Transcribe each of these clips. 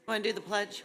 Want to do the pledge?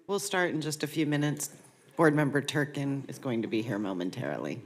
We'll start in just a few minutes. Board Member Turkin is going to be here momentarily.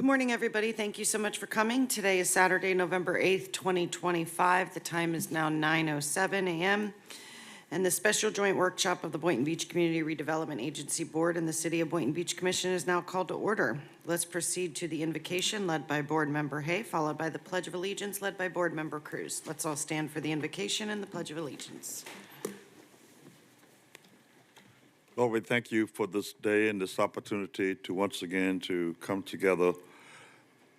Good morning, everybody. Thank you so much for coming. Today is Saturday, November 8th, 2025. The time is now 9:07 a.m. And the special joint workshop of the Boynton Beach Community Redevelopment Agency Board and the City of Boynton Beach Commission is now called to order. Let's proceed to the invocation led by Board Member Hay, followed by the Pledge of Allegiance led by Board Member Cruz. Let's all stand for the invocation and the Pledge of Allegiance. Lord, we thank you for this day and this opportunity to once again to come together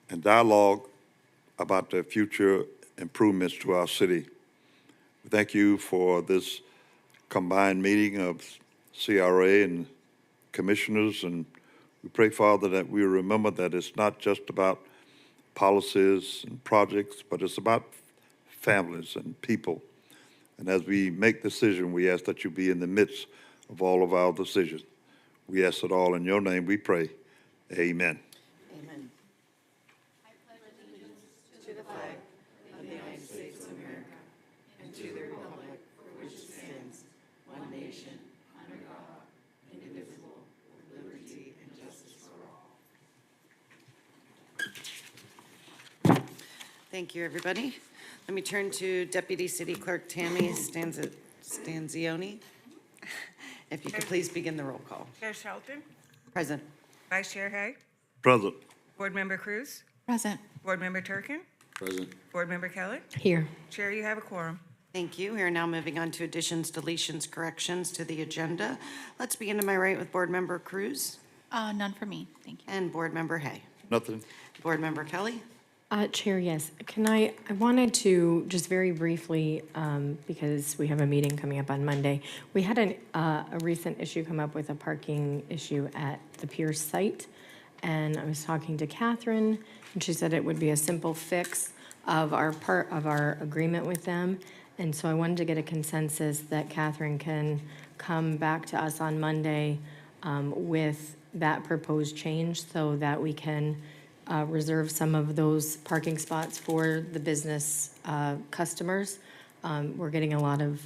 and dialogue about the future improvements to our city. We thank you for this combined meeting of CRA and commissioners, and we pray, Father, that we remember that it's not just about policies and projects, but it's about families and people. And as we make decisions, we ask that you be in the midst of all of our decisions. We ask it all in your name, we pray. Amen. Amen. I pledge allegiance to the flag of the United States of America and to the republic for which it stands, one nation, under God, indivisible, with liberty and justice for all. Thank you, everybody. Let me turn to Deputy City Clerk Tammy Stanzioni. If you could please begin the roll call. Chair Shelton, Present. Vice Chair Hay, Present. Board Member Cruz, Present. Board Member Turkin, Present. Board Member Kelly. Here. Chair, you have a quorum. Thank you. We are now moving on to additions, deletions, corrections to the agenda. Let's begin to my right with Board Member Cruz None for me, thank you. and Board Member Hay. Nothing. Board Member Kelly. Chair, yes. I wanted to just very briefly, because we have a meeting coming up on Monday. We had a recent issue come up with a parking issue at the Pierce site. And I was talking to Catherine, and she said it would be a simple fix of our part of our agreement with them. And so I wanted to get a consensus that Catherine can come back to us on Monday with that proposed change so that we can reserve some of those parking spots for the business customers. We're getting a lot of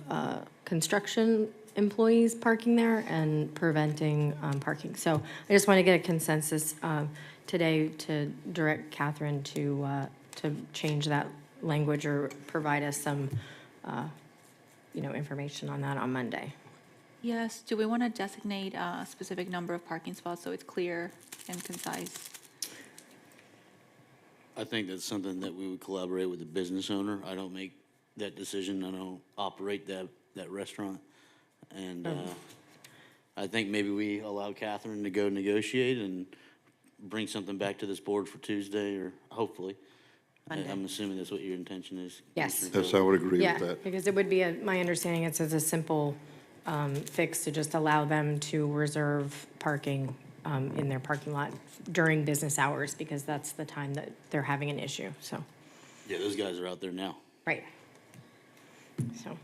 construction employees parking there and preventing parking. So I just want to get a consensus today to direct Catherine to change that language or provide us some, information on that on Monday. Yes, do we want to designate a specific number of parking spots so it's clear and concise? I think that's something that we would collaborate with the business owner. I don't make that decision. I don't operate that restaurant. And I think maybe we allow Catherine to go negotiate and bring something back to this board for Tuesday, or hopefully. I'm assuming that's what your intention is. Yes. Commissioner Yes, I would agree Yeah, with that. because it would be, my understanding, it's as a simple fix to just allow them to reserve parking in their parking lot during business hours, because that's the time that they're having an issue, so, Yeah, those guys are out there now. right. So,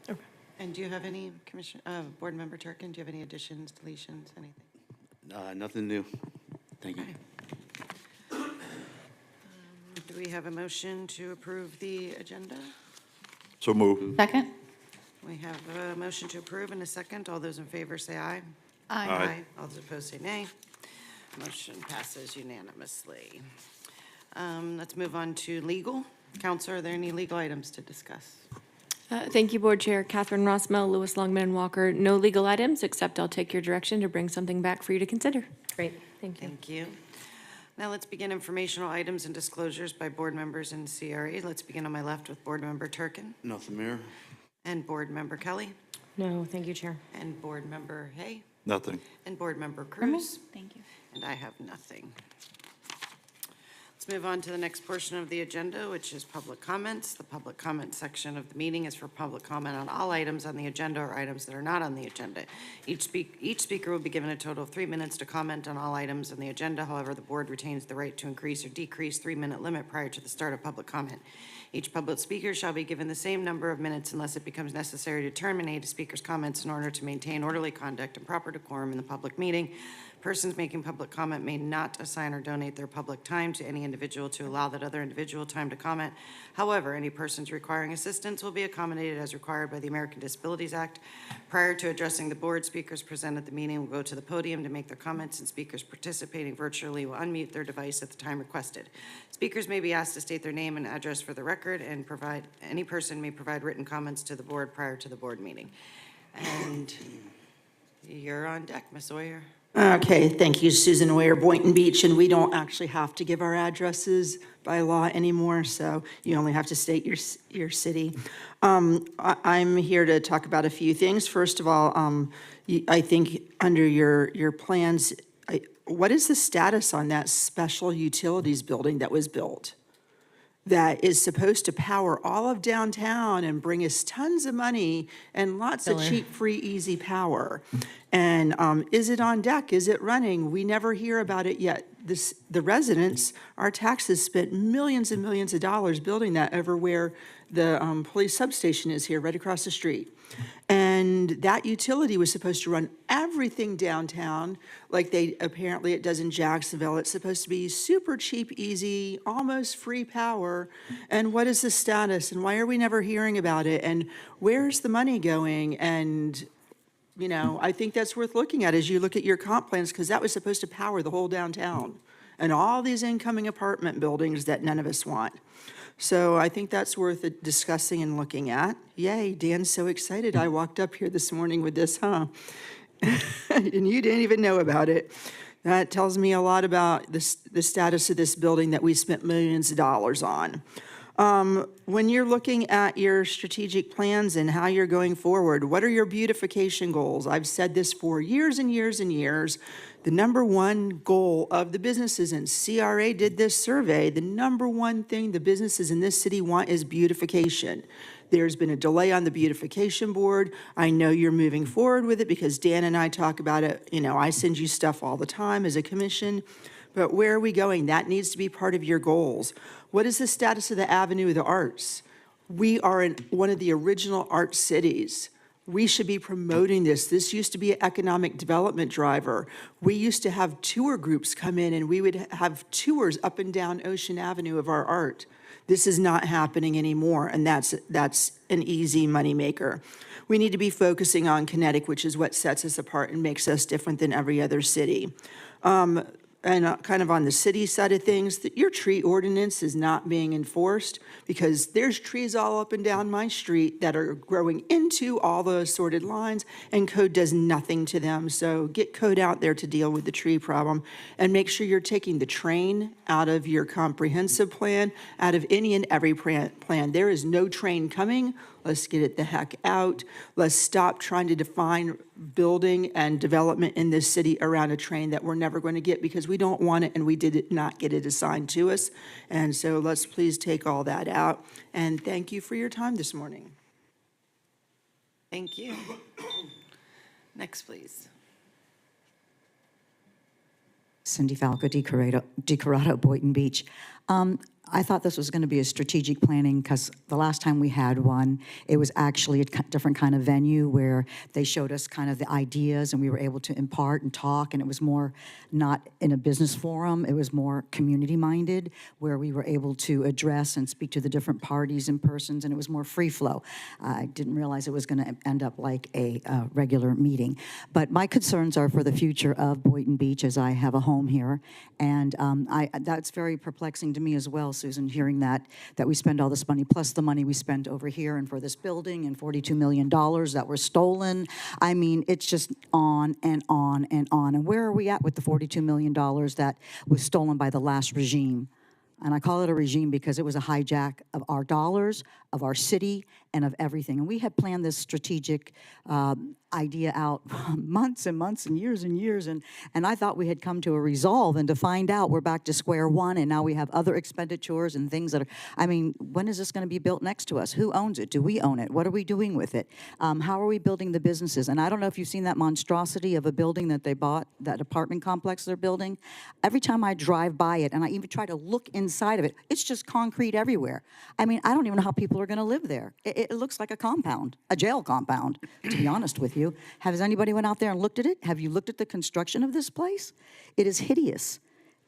okay. And do you have any, Board Member Turkin, do you have any additions, deletions, anything? Nothing new. Thank you. Do we have a motion to approve the agenda? So move. Second? We have a motion to approve and a second. All those in favor say aye. Aye. All those opposed say nay. Motion passes unanimously. Let's move on to legal. Counselor, are there any legal items to discuss? Thank you, Board Chair. Catherine Rossmell, Lewis Longman, and Walker. No legal items, except I'll take your direction to bring something back for you to consider. Great, thank you. Thank you. Now let's begin informational items and disclosures by board members and CRA. Let's begin on my left with Board Member Turkin Nothing, Mayor. and Board Member Kelly No, thank you, Chair. and Board Member Hay Nothing. and Board Member For me? Cruz. Thank you. And I have nothing. Let's move on to the next portion of the agenda, which is public comments. The public comment section of the meeting is for public comment on all items on the agenda or items that are not on the agenda. Each speaker will be given a total of 3 minutes to comment on all items on the agenda. However, the board retains the right to increase or decrease 3-minute limit prior to the start of public comment. Each public speaker shall be given the same number of minutes unless it becomes necessary to terminate a speaker's comments in order to maintain orderly conduct and proper decorum in the public meeting. Persons making public comment may not assign or donate their public time to any individual to allow that other individual time to comment. However, any persons requiring assistance will be accommodated as required by the American Disabilities Act. Prior to addressing the board, speakers present at the meeting will go to the podium to make their comments, and speakers participating virtually will unmute their device at the time requested. Speakers may be asked to state their name and address for the record, and any person may provide written comments to the board prior to the board meeting. And you're on deck, Ms. Oyer. Okay, thank you, Susan Oyer, Boynton Beach, and we don't actually have to give our addresses by law anymore, so you only have to state your city. I'm here to talk about a few things. First of all, I think under your plans, what is the status on that special utilities building that was built? That is supposed to power all of downtown and bring us tons of money and lots of cheap, free, easy power. And is it on deck? Is it running? We never hear about it yet. The residents, our taxes spent millions and millions of dollars building that over where the police substation is here, right across the street. And that utility was supposed to run everything downtown, like apparently it does in Jacksonville. It's supposed to be super cheap, easy, almost free power. And what is the status? And why are we never hearing about it? And where's the money going? And, you know, I think that's worth looking at as you look at your comp plans, because that was supposed to power the whole downtown and all these incoming apartment buildings that none of us want. So I think that's worth discussing and looking at. Yay, Dan's so excited. I walked up here this morning with this, huh? And you didn't even know about it. That tells me a lot about the status of this building that we spent millions of dollars on. When you're looking at your strategic plans and how you're going forward, what are your beautification goals? I've said this for years and years and years. The number one goal of the businesses, and CRA did this survey, the number one thing the businesses in this city want is beautification. There's been a delay on the beautification board. I know you're moving forward with it because Dan and I talk about it. You know, I send you stuff all the time as a commission. But where are we going? That needs to be part of your goals. What is the status of the Avenue of the Arts? We are in one of the original art cities. We should be promoting this. This used to be an economic development driver. We used to have tour groups come in and we would have tours up and down Ocean Avenue of our art. This is not happening anymore, and that's an easy moneymaker. We need to be focusing on kinetic, which is what sets us apart and makes us different than every other city. And kind of on the city side of things, that your tree ordinance is not being enforced because there's trees all up and down my street that are growing into all the assorted lines, and code does nothing to them. So get code out there to deal with the tree problem, and make sure you're taking the train out of your comprehensive plan, out of any and every plan. There is no train coming. Let's get it the heck out. Let's stop trying to define building and development in this city around a train that we're never going to get because we don't want it and we did not get it assigned to us. And so let's please take all that out. And thank you for your time this morning. Thank you. Next, please. Cindy Falco, DeCorado, Boynton Beach. I thought this was going to be a strategic planning because the last time we had one, it was actually a different kind of venue where they showed us kind of the ideas and we were able to impart and talk, and it was more not in a business forum, it was more community-minded where we were able to address and speak to the different parties and persons, and it was more free flow. I didn't realize it was going to end up like a regular meeting. But my concerns are for the future of Boynton Beach as I have a home here, and that's very perplexing to me as well, Susan, hearing that we spend all this money, plus the money we spent over here and for this building and $42 million that were stolen. I mean, it's just on and on and on. And where are we at with the $42 million that was stolen by the last regime? And I call it a regime because it was a hijack of our dollars, of our city, and of everything. And we had planned this strategic idea out months and months and years, and I thought we had come to a resolve, and to find out we're back to square one, and now we have other expenditures and things that are, I mean, when is this going to be built next to us? Who owns it? Do we own it? What are we doing with it? How are we building the businesses? And I don't know if you've seen that monstrosity of a building that they bought, that apartment complex they're building. Every time I drive by it, and I even try to look inside of it, it's just concrete everywhere. I mean, I don't even know how people are going to live there. it looks like a compound, a jail compound, to be honest with you. Has anybody went out there and looked at it? Have you looked at the construction of this place? It is hideous.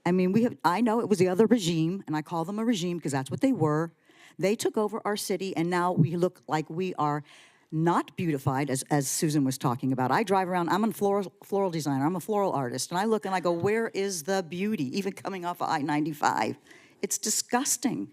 I mean, I know it was the other regime, and I call them a regime because that's what they were. They took over our city, and now we look like we are not beautified, as Susan was talking about. I drive around, I'm a floral designer, I'm a floral artist, and I look and I go, where is the beauty, even coming off of I-95? It's disgusting.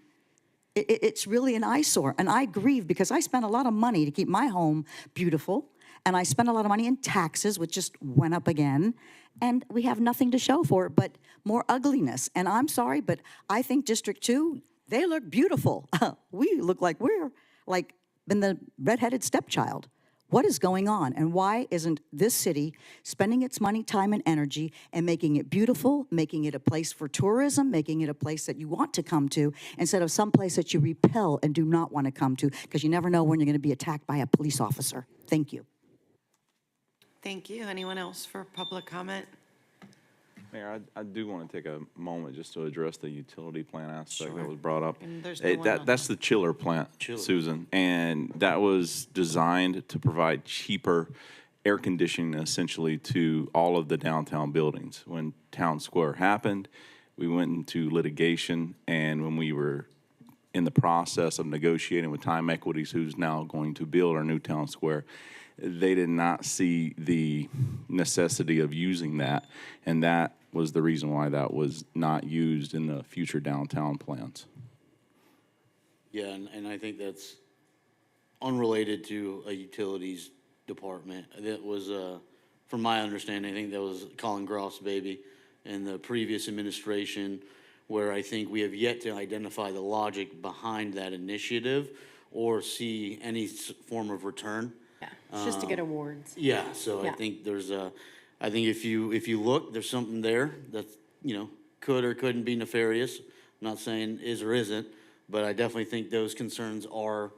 It's really an eyesore, and I grieve because I spent a lot of money to keep my home beautiful, and I spent a lot of money in taxes, which just went up again, and we have nothing to show for it but more ugliness. And I'm sorry, but I think District 2, they look beautiful. We look like we're like been the redheaded stepchild. What is going on? And why isn't this city spending its money, time, and energy and making it beautiful, making it a place for tourism, making it a place that you want to come to, instead of some place that you repel and do not want to come to, because you never know when you're going to be attacked by a police officer. Thank you. Thank you. Anyone else for public comment? Mayor, I do want to take a moment just to address the utility plant aspect Sure. that was brought up. And there's no one on That's the chiller plant, Susan, and that was designed to provide cheaper air conditioning essentially to all of the downtown buildings. When Town Square happened, we went into litigation, and when we were in the process of negotiating with Time Equities, who's now going to build our new Town Square, they did not see the necessity of using that, and that was the reason why that was not used in the future downtown plans. Yeah, and I think that's unrelated to a utilities department. That was, from my understanding, I think that was Colin Groff's baby in the previous administration, where I think we have yet to identify the logic behind that initiative or see any form of return. Yeah, it's just to get awards. Yeah, so I Yeah. think there's a, I think if you look, there's something there that, could or couldn't be nefarious. I'm not saying is or isn't, but I definitely think those concerns are,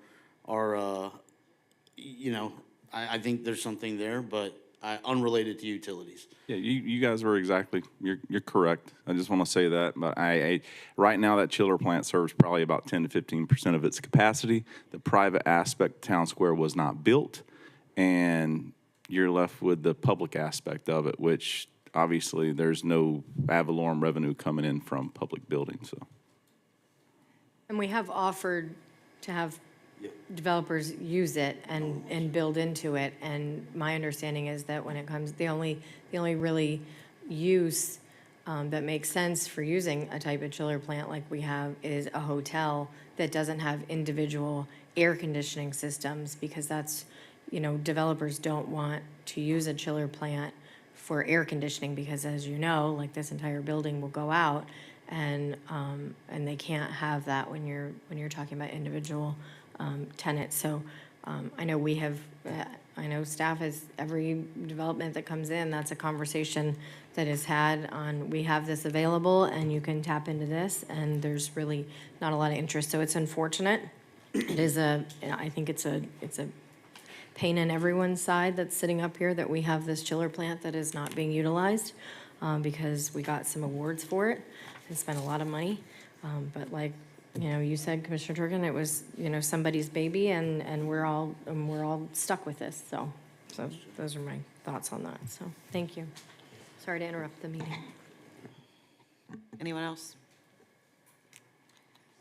I think there's something there, but unrelated to utilities. Yeah, you guys were exactly, you're correct. I just want to say that, but I right now that chiller plant serves probably about 10 to 15% of its capacity. The private aspect of Town Square was not built, and you're left with the public aspect of it, which obviously there's no ad valorem revenue coming in from public buildings, so. And we have offered to have developers use it and build into it. And my understanding is that when it comes, the only really use that makes sense for using a type of chiller plant like we have is a hotel that doesn't have individual air conditioning systems, because that's, developers don't want to use a chiller plant for air conditioning, because as you know, like this entire building will go out, and they can't have that when you're talking about individual tenants. So I know I know staff has, every development that comes in, that's a conversation that is had on, we have this available and you can tap into this, and there's really not a lot of interest. So it's unfortunate. It is I think it's a pain in everyone's side that's sitting up here that we have this chiller plant that is not being utilized, because we got some awards for it and spent a lot of money. But like, you said, Commissioner Turkin, it was, somebody's baby, and we're all stuck with this. So those are my thoughts on that. So thank you. Sorry to interrupt the meeting. Anyone else?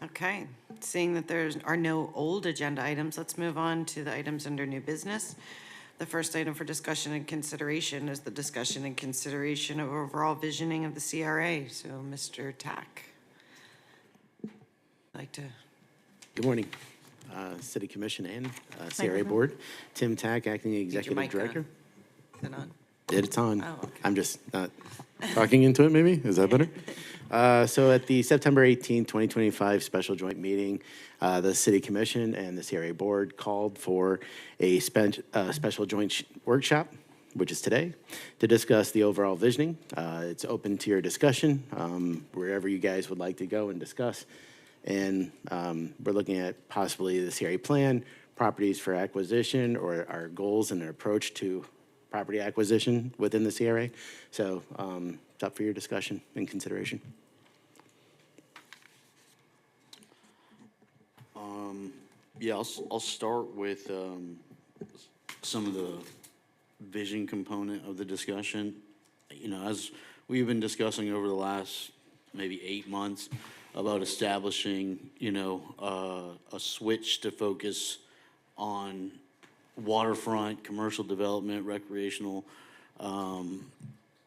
Okay, seeing that there are no old agenda items, let's move on to the items under new business. The first item for discussion and consideration is the discussion and consideration of overall visioning of the CRA. So, Mr. Tack, like to. Good morning, City Commission and CRA Board. Tim Tack, Acting Executive mic on. Director. Is it on? It's on. Oh, okay. I'm just not talking into it, maybe? Is that better? So at the September 18, 2025 special joint meeting, the City Commission and the CRA Board called for a special joint workshop, which is today, to discuss the overall visioning. It's open to your discussion, wherever you guys would like to go and discuss. And we're looking at possibly the CRA plan, properties for acquisition, or our goals and our approach to property acquisition within the CRA. So it's up for your discussion and consideration. Yeah, I'll start with some of the vision component of the discussion. You know, as we've been discussing over the last maybe 8 months about establishing, you know, a switch to focus on waterfront, commercial development, recreational,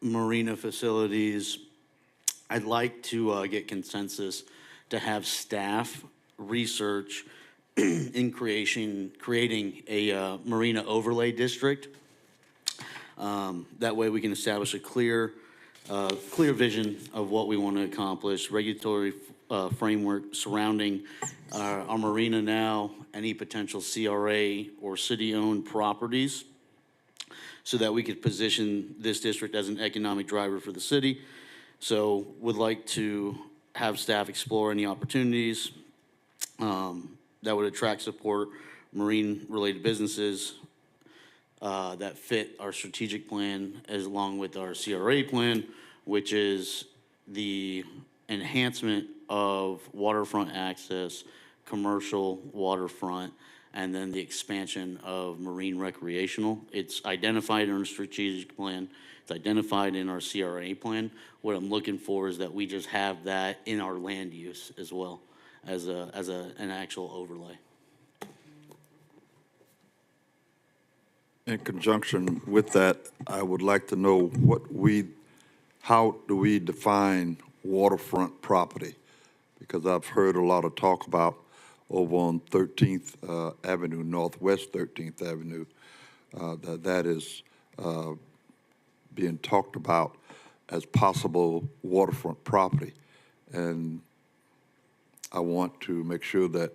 marina facilities. I'd like to get consensus to have staff research in creating a marina overlay district. That way we can establish a clear vision of what we want to accomplish, regulatory framework surrounding our marina now, any potential CRA or city-owned properties, so that we could position this district as an economic driver for the city. So would like to have staff explore any opportunities that would attract, support marine-related businesses that fit our strategic plan, as along with our CRA plan, which is the enhancement of waterfront access, commercial waterfront, and then the expansion of marine recreational. It's identified in our strategic plan. It's identified in our CRA plan. What I'm looking for is that we just have that in our land use as well as an actual overlay. In conjunction with that, I would like to know how do we define waterfront property? Because I've heard a lot of talk about over on 13th Avenue, Northwest 13th Avenue, that is being talked about as possible waterfront property. And I want to make sure that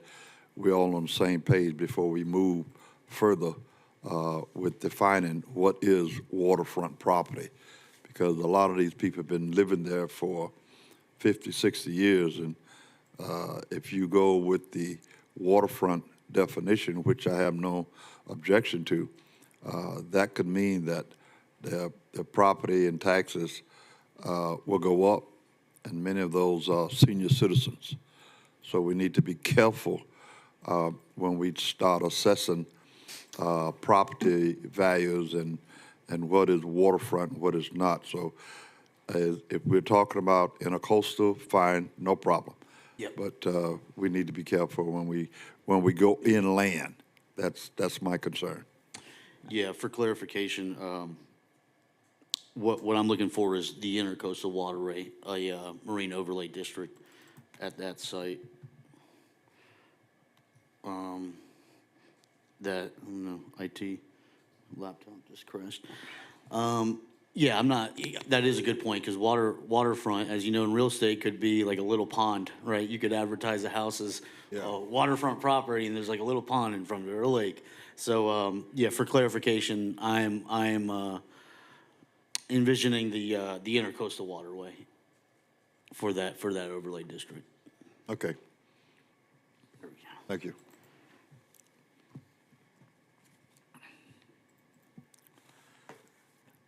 we're all on the same page before we move further with defining what is waterfront property. Because a lot of these people have been living there for 50, 60 years, and if you go with the waterfront definition, which I have no objection to, that could mean that their property and taxes will go up, and many of those are senior citizens. So we need to be careful when we start assessing property values and what is waterfront and what is not. So if we're talking about intercoastal, fine, no problem. Yep. But we need to be careful when we go inland. That's my concern. Yeah, for clarification, what I'm looking for is the intercoastal waterway, a marine overlay district at that site. That, I don't know, IT laptop just crashed. Yeah, I'm not, that is a good point, because waterfront, as you know, in real estate could be like a little pond, right? You could advertise a house as waterfront property, and there's like a little pond in front of it, or a lake. So, yeah, for clarification, I'm envisioning the intercoastal waterway for that overlay district. Okay. Thank you.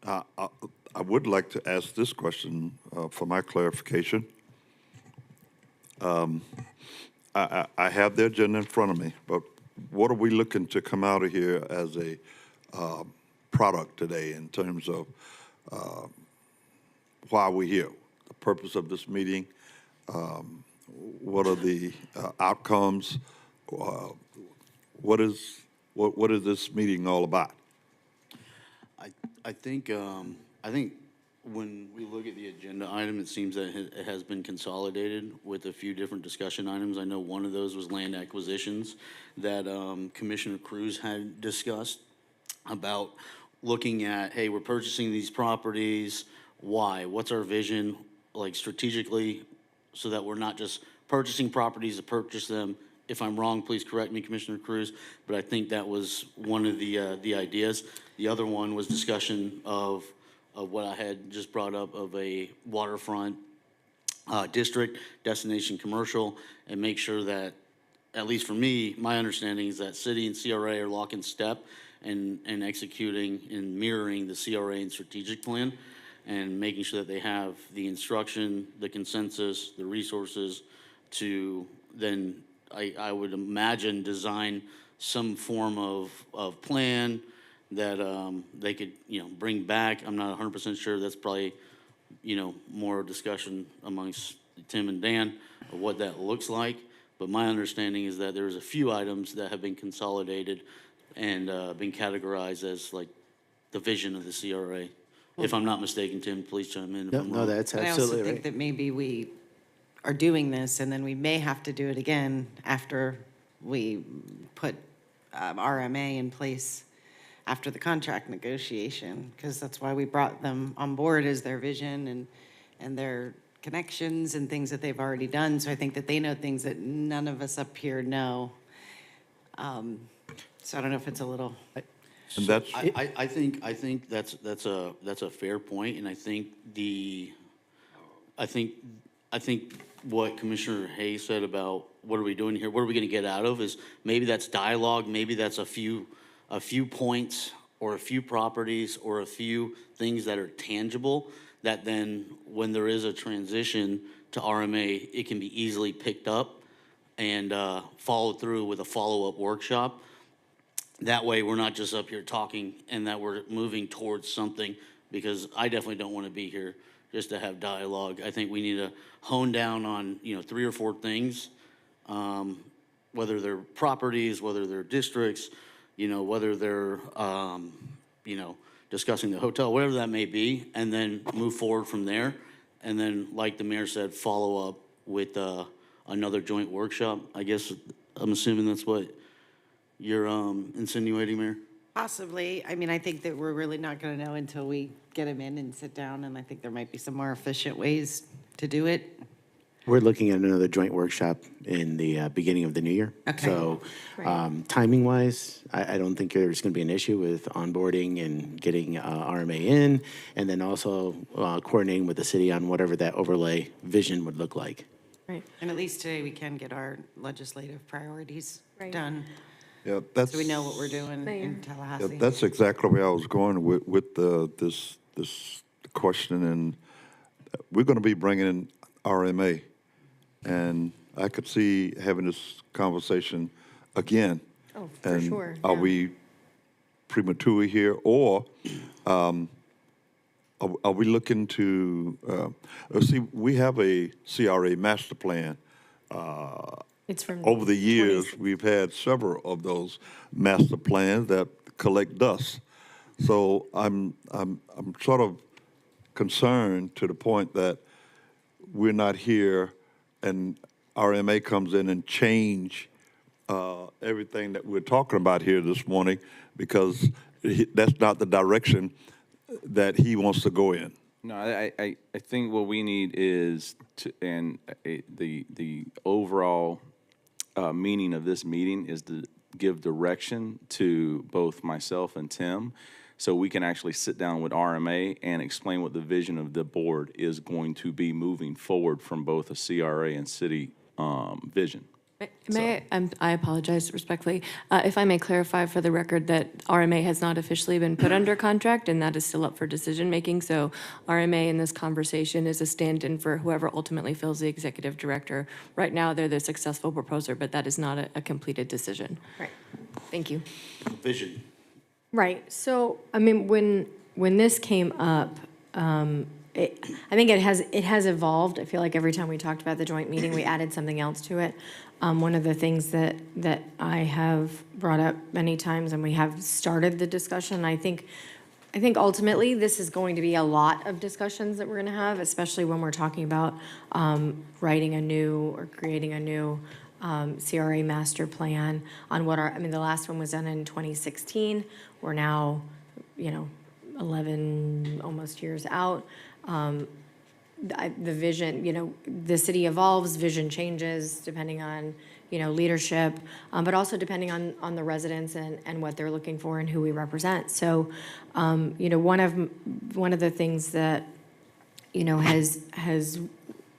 I would like to ask this question for my clarification. I have the agenda in front of me, but what are we looking to come out of here as a product today in terms of why we're here, the purpose of this meeting, what are the outcomes, what is this meeting all about? I think when we look at the agenda item, it seems that it has been consolidated with a few different discussion items. I know one of those was land acquisitions that Commissioner Cruz had discussed about looking at, hey, we're purchasing these properties. Why? What's our vision, like strategically, so that we're not just purchasing properties to purchase them. If I'm wrong, please correct me, Commissioner Cruz, but I think that was one of the ideas. The other one was discussion of what I had just brought up of a waterfront district, destination commercial, and make sure that, at least for me, my understanding is that city and CRA are lock in step and executing and mirroring the CRA and strategic plan, and making sure that they have the instruction, the consensus, the resources to then I would imagine, design some form of plan that they could, bring back. I'm not 100% sure. That's probably, more discussion amongst Tim and Dan of what that looks like. But my understanding is that there's a few items that have been consolidated and been categorized as like the vision of the CRA. If I'm not mistaken, Tim, please chime in if No, I'm no, wrong. that's But I also absolutely think right. that maybe we are doing this and then we may have to do it again after we put RMA in place after the contract negotiation, because that's why we brought them on board, as their vision and their connections and things that they've already done. So I think that they know things that none of us up here know. So I don't know if it's a little, And that's, I think that's a fair point, and I think what Commissioner Hayes said about what are we doing here, what are we gonna get out of, is maybe that's dialogue, maybe that's a few points or a few properties or a few things that are tangible, that then when there is a transition to RMA, it can be easily picked up and followed through with a follow-up workshop. That way, we're not just up here talking, and that we're moving towards something, because I definitely don't want to be here just to have dialogue. I think we need to hone down on, 3 or 4 things, whether they're properties, whether they're districts, whether they're, discussing the hotel, whatever that may be, and then move forward from there. And then, like the mayor said, follow up with another joint workshop. I guess, I'm assuming that's what you're insinuating, Mayor? possibly, I mean, I think that we're really not gonna know until we get them in and sit down, and I think there might be some more efficient ways to do it. We're looking at another joint workshop in the beginning of the new year. Okay. So timing-wise, I don't think there's going to be an issue with onboarding and getting RMA in, and then also coordinating with the city on whatever that overlay vision would look like. Right. And at least today, we can get our legislative priorities Right. done, yeah, that's. so we know what we're doing Mayor. in Yeah, Tallahassee. that's exactly where I was going with this question, and we're going to be bringing in RMA, and I could see having this conversation again. Oh, for And sure, are yeah. we premature here, or are we looking to, see, we have a CRA master plan. It's from. Over the years, 26 we've had several of those master plans that collect dust. So I'm sort of concerned to the point that we're not here and RMA comes in and change everything that we're talking about here this morning, because that's not the direction that he wants to go in. No, I think what we need is the overall meaning of this meeting is to give direction to both myself and Tim, so we can actually sit down with RMA and explain what the vision of the board is going to be moving forward from both a CRA and city vision. I apologize respectfully. If I may clarify for the record that RMA has not officially been put under contract, and that is still up for decision-making. So RMA in this conversation is a stand-in for whoever ultimately fills the executive director. Right now, they're the successful proposer, but that is not a completed decision. Right. Thank you. Vision. Right. So, I mean, when this came up, I think it has evolved. I feel like every time we talked about the joint meeting, we added something else to it. One of the things that I have brought up many times, and we have started the discussion, I think ultimately this is going to be a lot of discussions that we're going to have, especially when we're talking about writing a new or creating a new CRA master plan on the last one was done in 2016. We're now, 11 almost years out. The vision, the city evolves, vision changes depending on, leadership, but also depending on the residents and what they're looking for and who we represent. So, one of the things that, has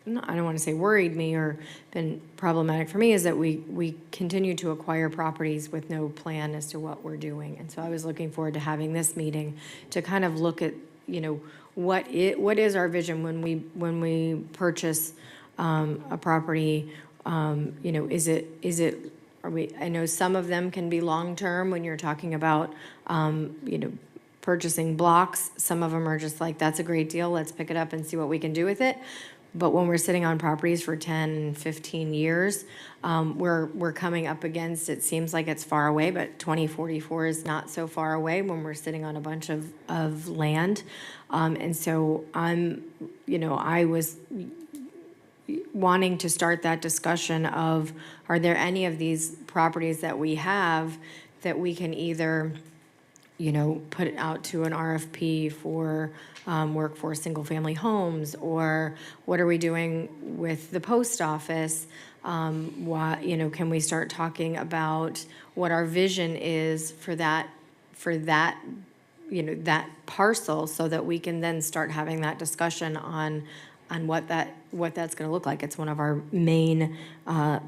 I don't want to say worried me or been problematic for me is that we continue to acquire properties with no plan as to what we're doing. And so I was looking forward to having this meeting to kind of look at, what is our vision when we purchase a property You know, is it, I know some of them can be long-term when you're talking about, you know, purchasing blocks. Some of them are just like, that's a great deal, let's pick it up and see what we can do with it. But when we're sitting on properties for 10, 15 years, we're coming up against, it seems like it's far away, but 2044 is not so far away when we're sitting on a bunch of land. And so you know, I was wanting to start that discussion of, are there any of these properties that we have that we can either, you know, put it out to an RFP for workforce single-family homes, or what are we doing with the post office? You know, can we start talking about what our vision is for that, you know, that parcel, so that we can then start having that discussion on what that's going to look like. It's one of our main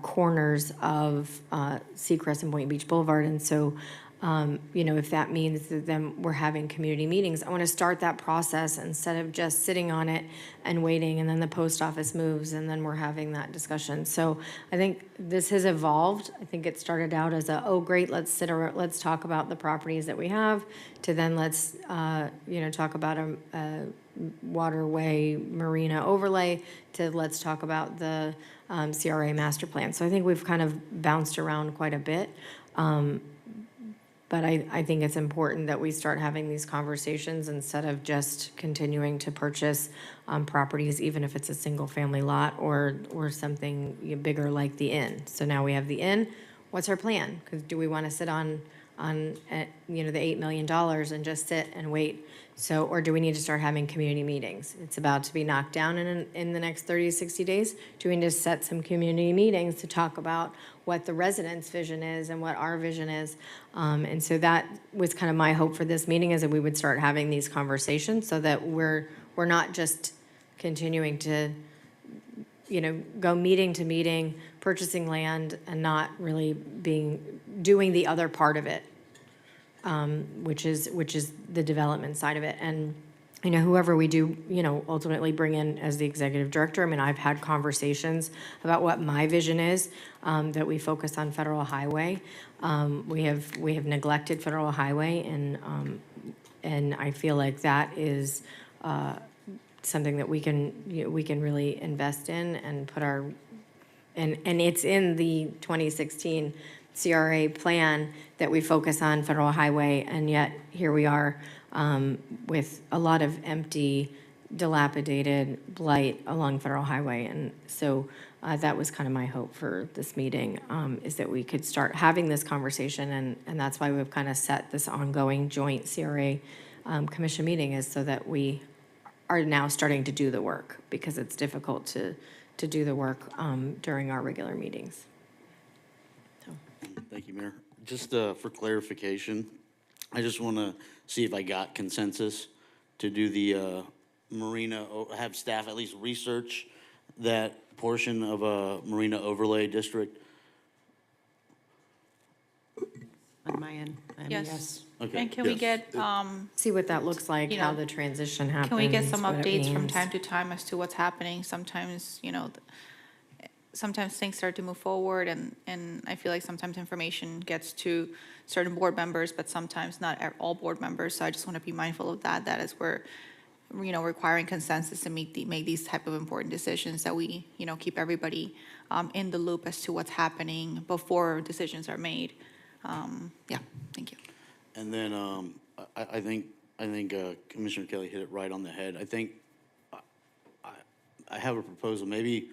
corners of Seacrest and Boynton Beach Boulevard, and so. You know, if that means that then we're having community meetings, I want to start that process instead of just sitting on it and waiting, and then the post office moves, and then we're having that discussion. So I think this has evolved. I think it started out as oh, great, let's talk about the properties that we have, to then let's, you know, talk about a waterway marina overlay, to let's talk about the CRA master plan. So I think we've kind of bounced around quite a bit. But I think it's important that we start having these conversations instead of just continuing to purchase properties, even if it's a single-family lot or something bigger like the Inn. So now we have the Inn. What's our plan? Because do we want to sit on you know, the $8 million and just sit and wait? So, or do we need to start having community meetings? It's about to be knocked down in the next 30 to 60 days. Do we need to set some community meetings to talk about what the residents' vision is and what our vision is? And so that was kind of my hope for this meeting, is that we would start having these conversations, so that we're not just continuing to, you know, go meeting to meeting, purchasing land, and not really doing the other part of it, which is the development side of it. And, you know, whoever we do, you know, ultimately bring in as the executive director, I mean, I've had conversations about what my vision is, that we focus on federal highway. We have neglected federal highway, and I feel like that is something that we can really invest in and put our, and it's in the 2016 CRA plan that we focus on federal highway, and yet here we are with a lot of empty, dilapidated blight along federal highway. And so that was kind of my hope for this meeting, is that we could start having this conversation, and that's why we've kind of set this ongoing joint CRA commission meeting, is so that we are now starting to do the work, because it's difficult to do the work during our regular meetings. Thank you, Mayor. Just for clarification, I just want to see if I got consensus to do the marina, have staff at least research that portion of a marina overlay district. On my end, I'm a Yes. yes. Okay. And can we get, See what that looks like, You how know, the transition happens. can we get some what it updates from means. time to time as to what's happening? Sometimes, you know, sometimes things start to move forward, and I feel like sometimes information gets to certain board members, but sometimes not all board members. So I just want to be mindful of that as we're, you know, requiring consensus to make these type of important decisions, that we, you know, keep everybody in the loop as to what's happening before decisions are made. Yeah, thank you. And then I think Commissioner Kelly hit it right on the head. I think I have a proposal. Maybe,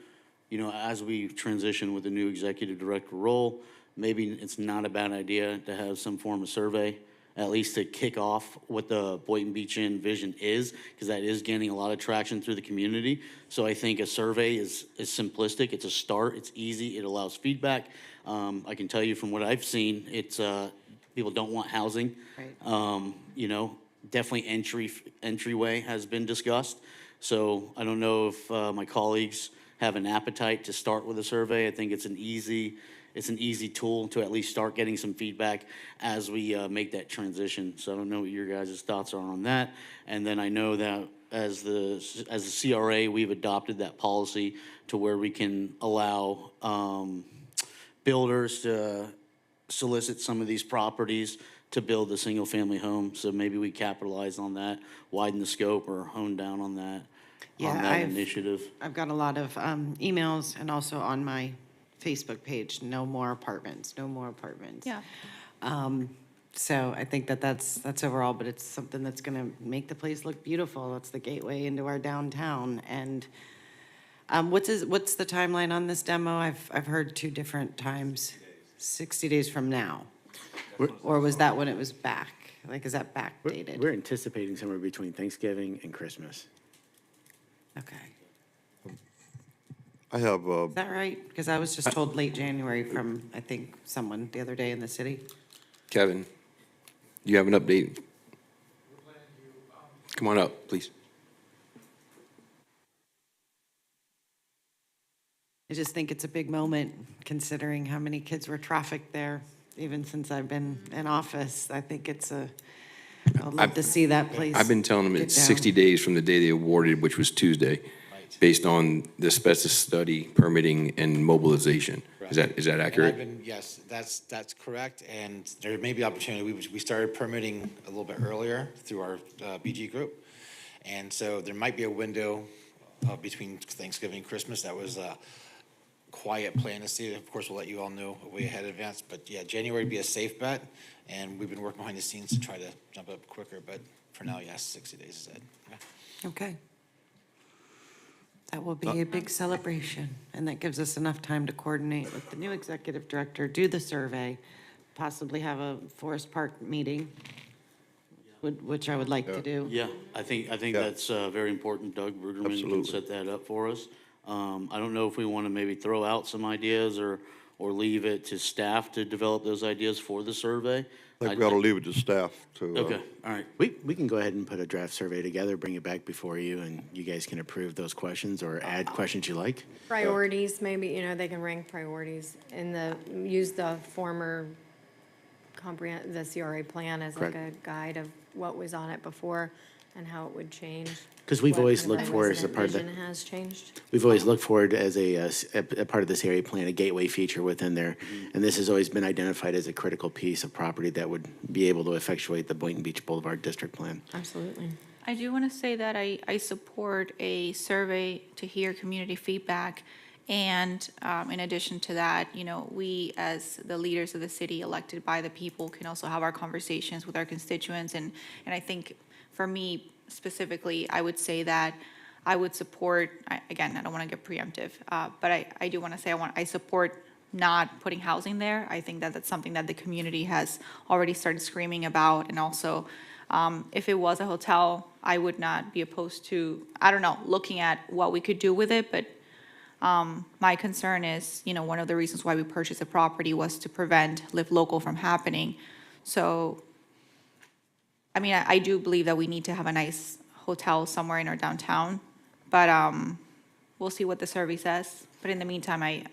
you know, as we transition with the new executive director role, maybe it's not a bad idea to have some form of survey, at least to kick off what the Boynton Beach Inn vision is, because that is gaining a lot of traction through the community. So I think a survey is simplistic. It's a start. It's easy. It allows feedback. I can tell you from what I've seen, it's people don't want housing. Right. You know, definitely entryway has been discussed. So I don't know if my colleagues have an appetite to start with a survey. I think it's an easy tool to at least start getting some feedback as we make that transition. So I don't know what your guys' thoughts are on that. And then I know that as the CRA, we've adopted that policy to where we can allow builders to solicit some of these properties to build a single-family home. So maybe we capitalize on that, widen the scope, or hone down on that, initiative. I've got a lot of emails and also on my Facebook page, no more apartments, no more apartments. Yeah. So I think that's overall, but it's something that's gonna make the place look beautiful. It's the gateway into our downtown. And what's the timeline on this demo? I've heard 2 different times. 60 days from now. Or was that when it was back? Like, is that backdated? We're anticipating somewhere between Thanksgiving and Christmas. Okay. I have, Is that right? Because I was just told late January from, I think, someone the other day in the city. Kevin, you have an update? Come on up, please. I just think it's a big moment, considering how many kids were trafficked there, even since I've been in office. I think I'd love to see that place. I've been telling them get it's down. 60 days from the day they awarded, which was Tuesday, based on the asbestos study, permitting, and mobilization. Is that accurate? Yes, that's correct, and there may be opportunity. We started permitting a little bit earlier through our BG group, and so there might be a window between Thanksgiving and Christmas. That was a quiet plan to see. Of course, we'll let you all know way ahead in advance, but yeah, January would be a safe bet, and we've been working behind the scenes to try to jump up quicker, but for now, yes, 60 days is it. Yeah. Okay. That will be a big celebration, and that gives us enough time to coordinate with the new executive director, do the survey, possibly have a Forest Park meeting, which I would like to do. Yeah, I think that's very important. Doug Bruderman can Absolutely. set that up for us. I don't know if we want to maybe throw out some ideas or leave it to staff to develop those ideas for the survey. I think we ought to leave it to staff to. Okay, all right. We can go ahead and put a draft survey together, bring it back before you, and you guys can approve those questions or add questions you like. Priorities, maybe, they can rank priorities use the former the CRA plan as like a Correct. guide of what was on it before and how it would change. 'Cause we've what always kind of looked for as a resident part of the- vision has changed. We've always looked forward as a part of this area plan, a gateway feature within there. And this has always been identified as a critical piece of property that would be able to effectuate the Boynton Beach Boulevard District Plan. Absolutely. I do want to say that I support a survey to hear community feedback. And in addition to that, we as the leaders of the city elected by the people can also have our conversations with our constituents. And I think for me specifically, I would say that I would support, again, I don't want to get preemptive, but I do want to say I support not putting housing there. I think that that's something that the community has already started screaming about. And also, if it was a hotel, I would not be opposed to, looking at what we could do with it. But my concern is, one of the reasons why we purchased the property was to prevent Live Local from happening. So, I do believe that we need to have a nice hotel somewhere in our downtown, but we'll see what the survey says. But in the meantime, I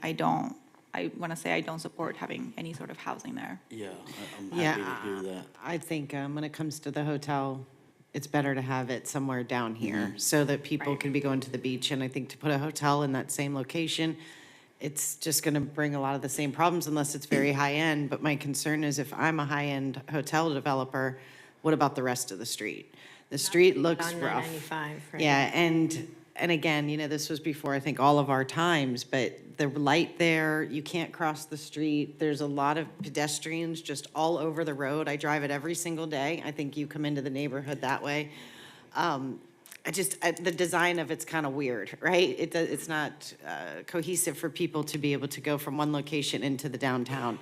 want to say I don't support having any sort of housing there. Yeah, I'm happy to hear that. I think when it comes to the hotel, it's better to have it somewhere down here so that people can be going to the beach. And I think to put a hotel in that same location, it's just going to bring a lot of the same problems unless it's very high end. But my concern is if I'm a high end hotel developer, what about the rest of the street? The street looks On rough. 95, right? Yeah, and again, this was before, I think, all of our times, but the light there, you can't cross the street. There's a lot of pedestrians just all over the road. I drive it every single day. I think you come into the neighborhood that way. The design of it's kind of weird, right? It's not cohesive for people to be able to go from one location into the downtown.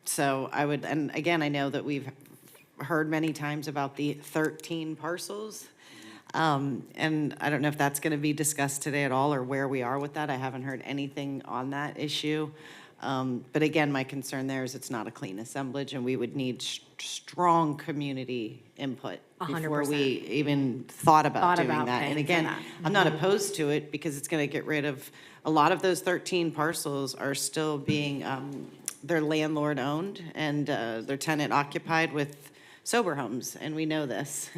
So and again, I know that we've heard many times about the 13 parcels. And I don't know if that's going to be discussed today at all or where we are with that. I haven't heard anything on that issue. But again, my concern there is it's not a clean assemblage and we would need strong community input before 100%. we even thought about doing about that. paying And for again, that. I'm not opposed to it because it's going to get rid of, a lot of those 13 parcels are still being, they're landlord owned and they're tenant occupied with sober homes, and we know this.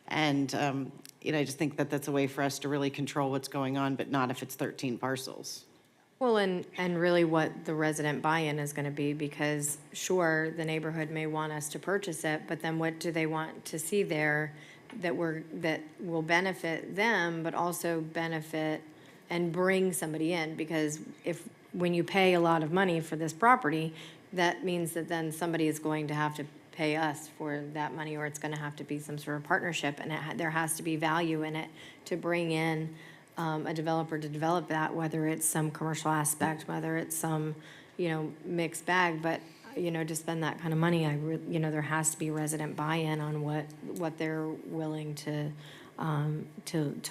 And, I just think that that's a way for us to really control what's going on, but not if it's 13 parcels. Well, and really what the resident buy-in is gonna be, because sure, the neighborhood may want us to purchase it, but then what do they want to see there that will benefit them, but also benefit and bring somebody in? Because when you pay a lot of money for this property, that means that then somebody is going to have to pay us for that money, or it's gonna have to be some sort of partnership, and there has to be value in it to bring in a developer to develop that, whether it's some commercial aspect, whether it's some, mixed bag, but, to spend that kind of money, there has to be resident buy-in on what they're willing to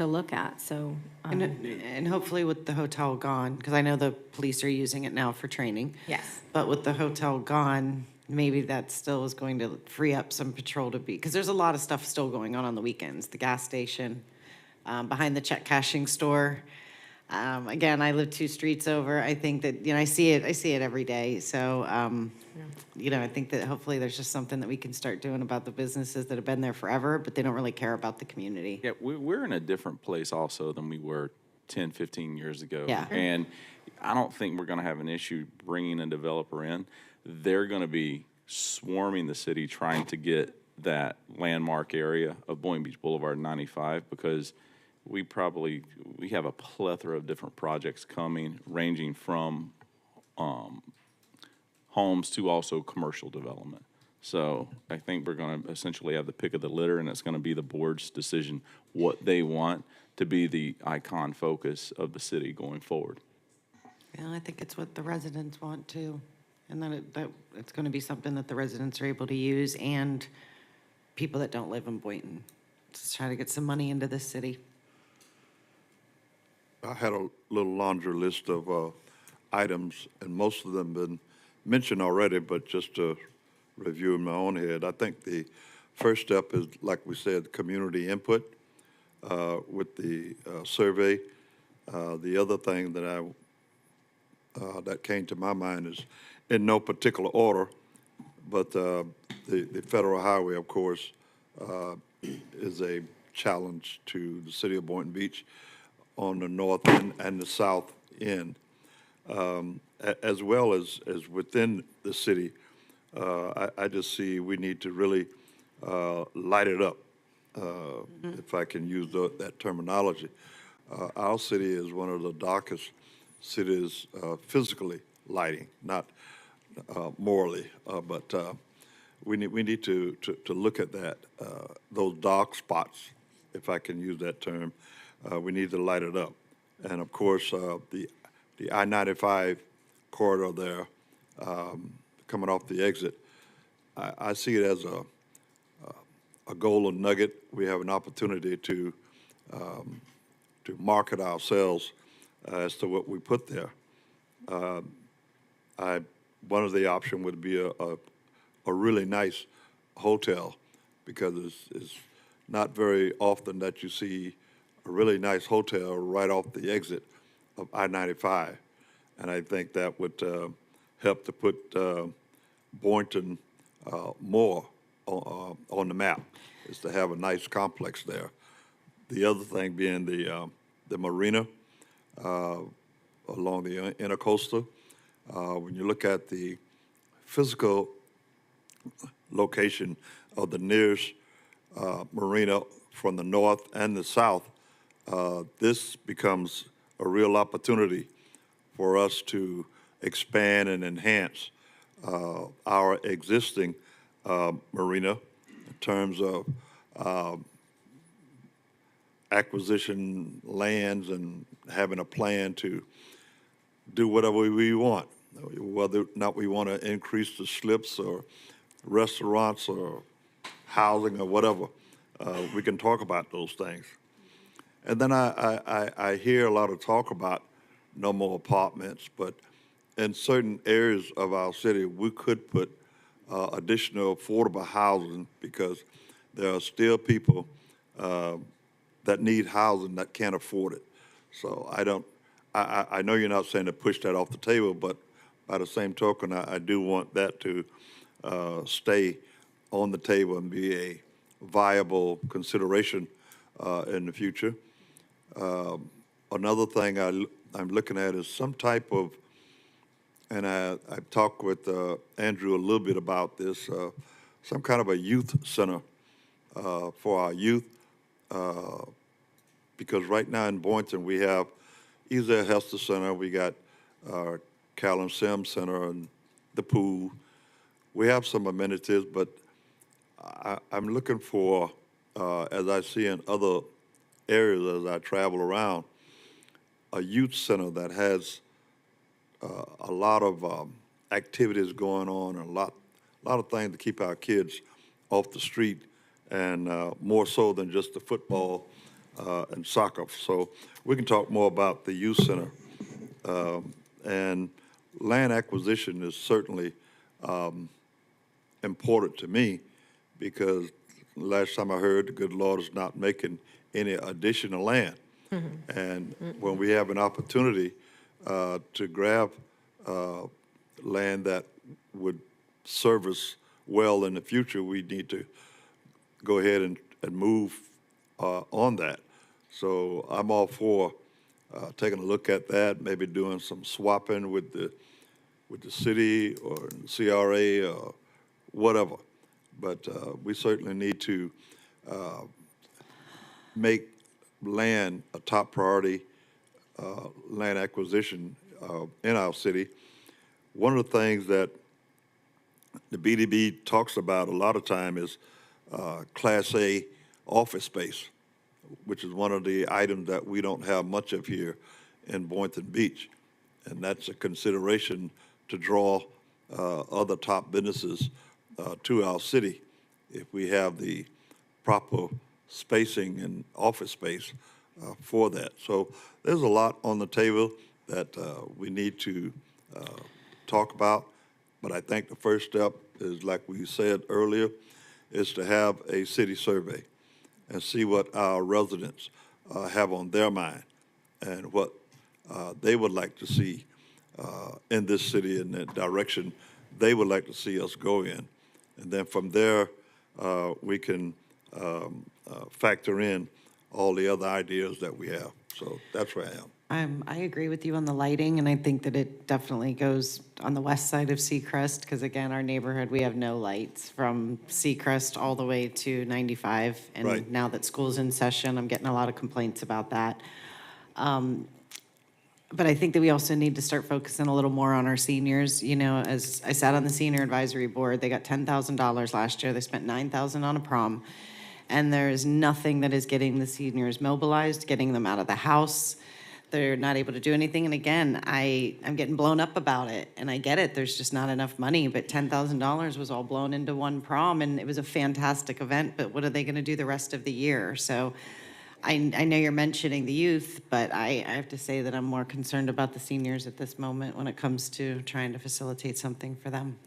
look at, so. And hopefully with the hotel gone, because I know the police are using it now for training. Yes. But with the hotel gone, maybe that still is going to free up some patrol to be, because there's a lot of stuff still going on the weekends. The gas station, behind the check cashing store. Again, I live 2 streets over. I think that, I see it every day. So, I think that hopefully there's just something that we can start doing about the businesses that have been there forever, but they don't really care about the community. Yeah, we're in a different place also than we were 10, 15 years ago. Yeah. And I don't think we're going to have an issue bringing a developer in. They're going to be swarming the city trying to get that landmark area of Boynton Beach Boulevard 95, because we have a plethora of different projects coming, ranging from homes to also commercial development. So I think we're going to essentially have the pick of the litter, and it's going to be the board's decision what they want to be the icon focus of the city going forward. Yeah, I think it's what the residents want too. And then it's going to be something that the residents are able to use, and people that don't live in Boynton. Just try to get some money into this city. I had a little laundry list of items, and most of them been mentioned already, but just to review in my own head, I think the first step is, like we said, community input with the survey. The other thing that that came to my mind is, in no particular order, but the federal highway, of course, is a challenge to the city of Boynton Beach on the north end and the south end, as well as within the city. I just see we need to really light it up, if I can use that terminology. Our city is one of the darkest cities physically lighting, not morally, but we need to look at that, those dark spots, if I can use that term. We need to light it up. And of course, the I-95 corridor there, coming off the exit, I see it as a golden nugget. We have an opportunity to market ourselves as to what we put there. One of the options would be a really nice hotel, because it's not very often that you see a really nice hotel right off the exit of I-95. And I think that would help to put Boynton more on the map, is to have a nice complex there. The other thing being the marina along the intercoastal. When you look at the physical location of the nearest marina from the north and the south, this becomes a real opportunity for us to expand and enhance our existing marina in terms of acquisition lands and having a plan to do whatever we want, whether or not we want to increase the slips or restaurants or housing or whatever. We can talk about those things. And then I hear a lot of talk about no more apartments, but in certain areas of our city, we could put additional affordable housing, because there are still people that need housing that can't afford it. So I know you're not saying to push that off the table, but by the same token, I do want that to stay on the table and be viable consideration in the future. Another thing I'm looking at is some type of, and I've talked with Andrew a little bit about this, some kind of a youth center for our youth, because right now in Boynton, we have Ezel Hester Center, we got Callum Sims Center and the pool. We have some amenities, but I'm looking for, as I see in other areas as I travel around, a youth center that has a lot of activities going on and a lot of things to keep our kids off the street, and more so than just the football and soccer. So we can talk more about the youth center. And land acquisition is certainly important to me, because last time I heard, the good Lord is not making any additional land. And when we have an opportunity to grab land that would serve us well in the future, we need to go ahead and move on that. So I'm all for taking a look at that, maybe doing some swapping with the city or CRA or whatever. But we certainly need to make land a top priority, land acquisition in our city. One of the things that the BDB talks about a lot of time is Class A office space, which is one of the items that we don't have much of here in Boynton Beach. And that's a consideration to draw other top businesses to our city if we have the proper spacing and office space for that. So there's a lot on the table that we need to talk about. But I think the first step is, like we said earlier, is to have a city survey and see what our residents have on their mind and what they would like to see in this city and the direction they would like to see us go in. And then from there, we can factor in all the other ideas that we have. So that's where I am. I agree with you on the lighting, and I think that it definitely goes on the west side of Seacrest, because again, our neighborhood, we have no lights from Seacrest all the way to 95. And Right. now that school's in session, I'm getting a lot of complaints about that. But I think that we also need to start focusing a little more on our seniors. You know, as I sat on the senior advisory board, they got $10,000 last year. They spent $9,000 on a prom. And there is nothing that is getting the seniors mobilized, getting them out of the house. They're not able to do anything. And again, I'm getting blown up about it. And I get it, there's just not enough money. But $10,000 was all blown into one prom, and it was a fantastic event. But what are they going to do the rest of the year? So I know you're mentioning the youth, but I have to say that I'm more concerned about the seniors at this moment when it comes to trying to facilitate something for them.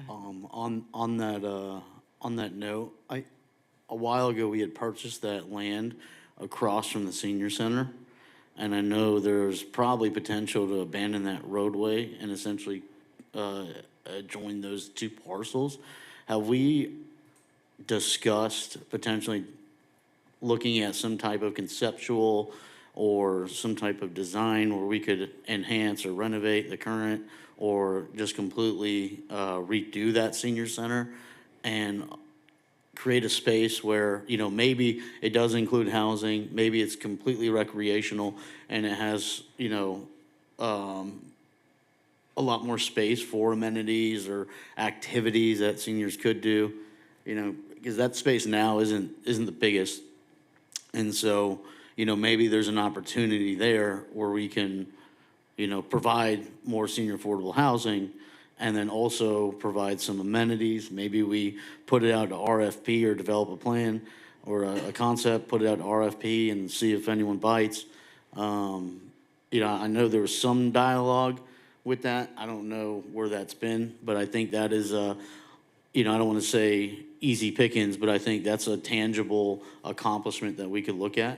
On that note, a while ago, we had purchased that land across from the senior center, and I know there's probably potential to abandon that roadway and essentially join those two parcels. Have we discussed potentially looking at some type of conceptual or some type of design where we could enhance or renovate the current, or just completely redo that senior center and create a space where, you know, maybe it does include housing, maybe it's completely recreational, and it has, you know, a lot more space for amenities or activities that seniors could do, you know, because that space now isn't the biggest. And so, you know, maybe there's an opportunity there where we can, you know, provide more senior affordable housing and then also provide some amenities. Maybe we put it out to RFP or develop a plan or a concept, put it out to RFP and see if anyone bites. You know, I know there was some dialogue with that. I don't know where that's been, but I think that is, you know, I don't want to say easy pickings, but I think that's a tangible accomplishment that we could look at.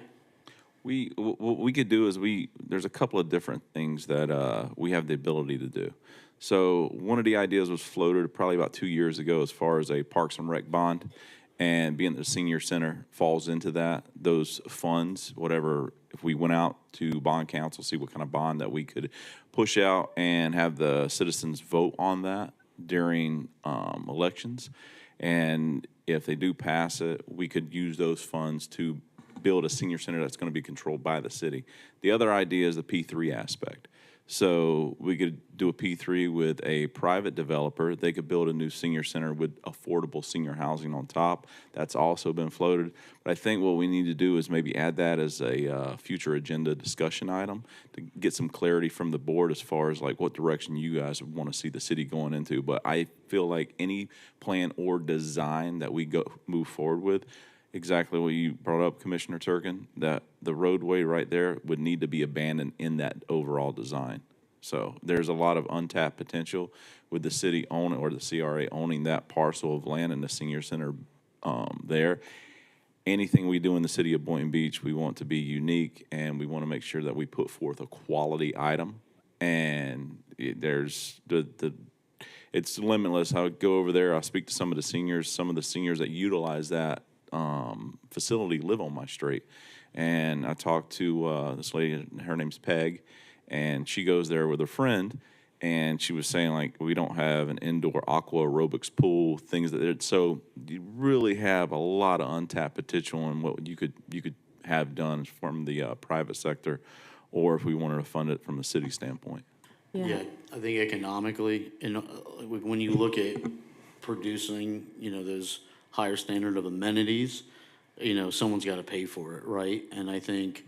What we could do is there's a couple of different things that we have the ability to do. So one of the ideas was floated probably about 2 years ago as far as a Parks and Rec bond. And being that the senior center falls into that, those funds, whatever, if we went out to bond council, see what kind of bond that we could push out and have the citizens vote on that during elections. And if they do pass it, we could use those funds to build a senior center that's going to be controlled by the city. The other idea is the P3 aspect. So we could do a P3 with a private developer. They could build a new senior center with affordable senior housing on top. That's also been floated. But I think what we need to do is maybe add that as a future agenda discussion item to get some clarity from the board as far as like what direction you guys want to see the city going into. But I feel like any plan or design that we move forward with, exactly what you brought up, Commissioner Turkin, that the roadway right there would need to be abandoned in that overall design. So there's a lot of untapped potential with the city owning, or the CRA owning that parcel of land in the senior center there. Anything we do in the city of Boynton Beach, we want to be unique, and we want to make sure that we put forth a quality item. And there's it's limitless. I would go over there, I'll speak to some of the seniors that utilize that facility live on my street. And I talked to this lady, her name's Peg, and she goes there with a friend, and she was saying, like, we don't have an indoor aqua aerobics pool, things that, so you really have a lot of untapped potential in what you could have done from the private sector, or if we wanted to fund it from the city standpoint. Yeah, I think economically, and when you look at producing, those higher standard of amenities, someone's got to pay for it, right? And I think,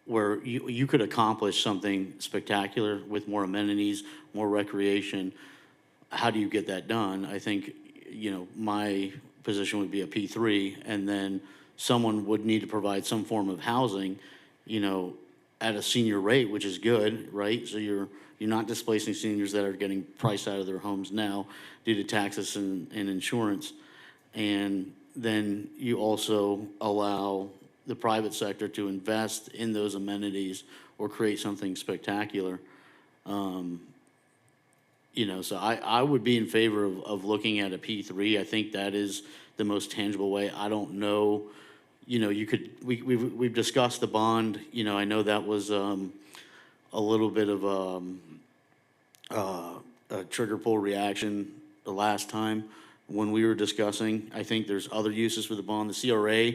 where you could accomplish something spectacular with more amenities, more recreation, how do you get that done? I think, my position would be a P3, and then someone would need to provide some form of housing, at a senior rate, which is good, right? So you're not displacing seniors that are getting priced out of their homes now due to taxes and insurance. And then you also allow the private sector to invest in those amenities or create something spectacular. So I would be in favor of looking at a P3. I think that is the most tangible way. I don't know, we've discussed the bond. I know that was a little bit of a trigger pull reaction the last time when we were discussing. I think there's other uses for the bond. The CRA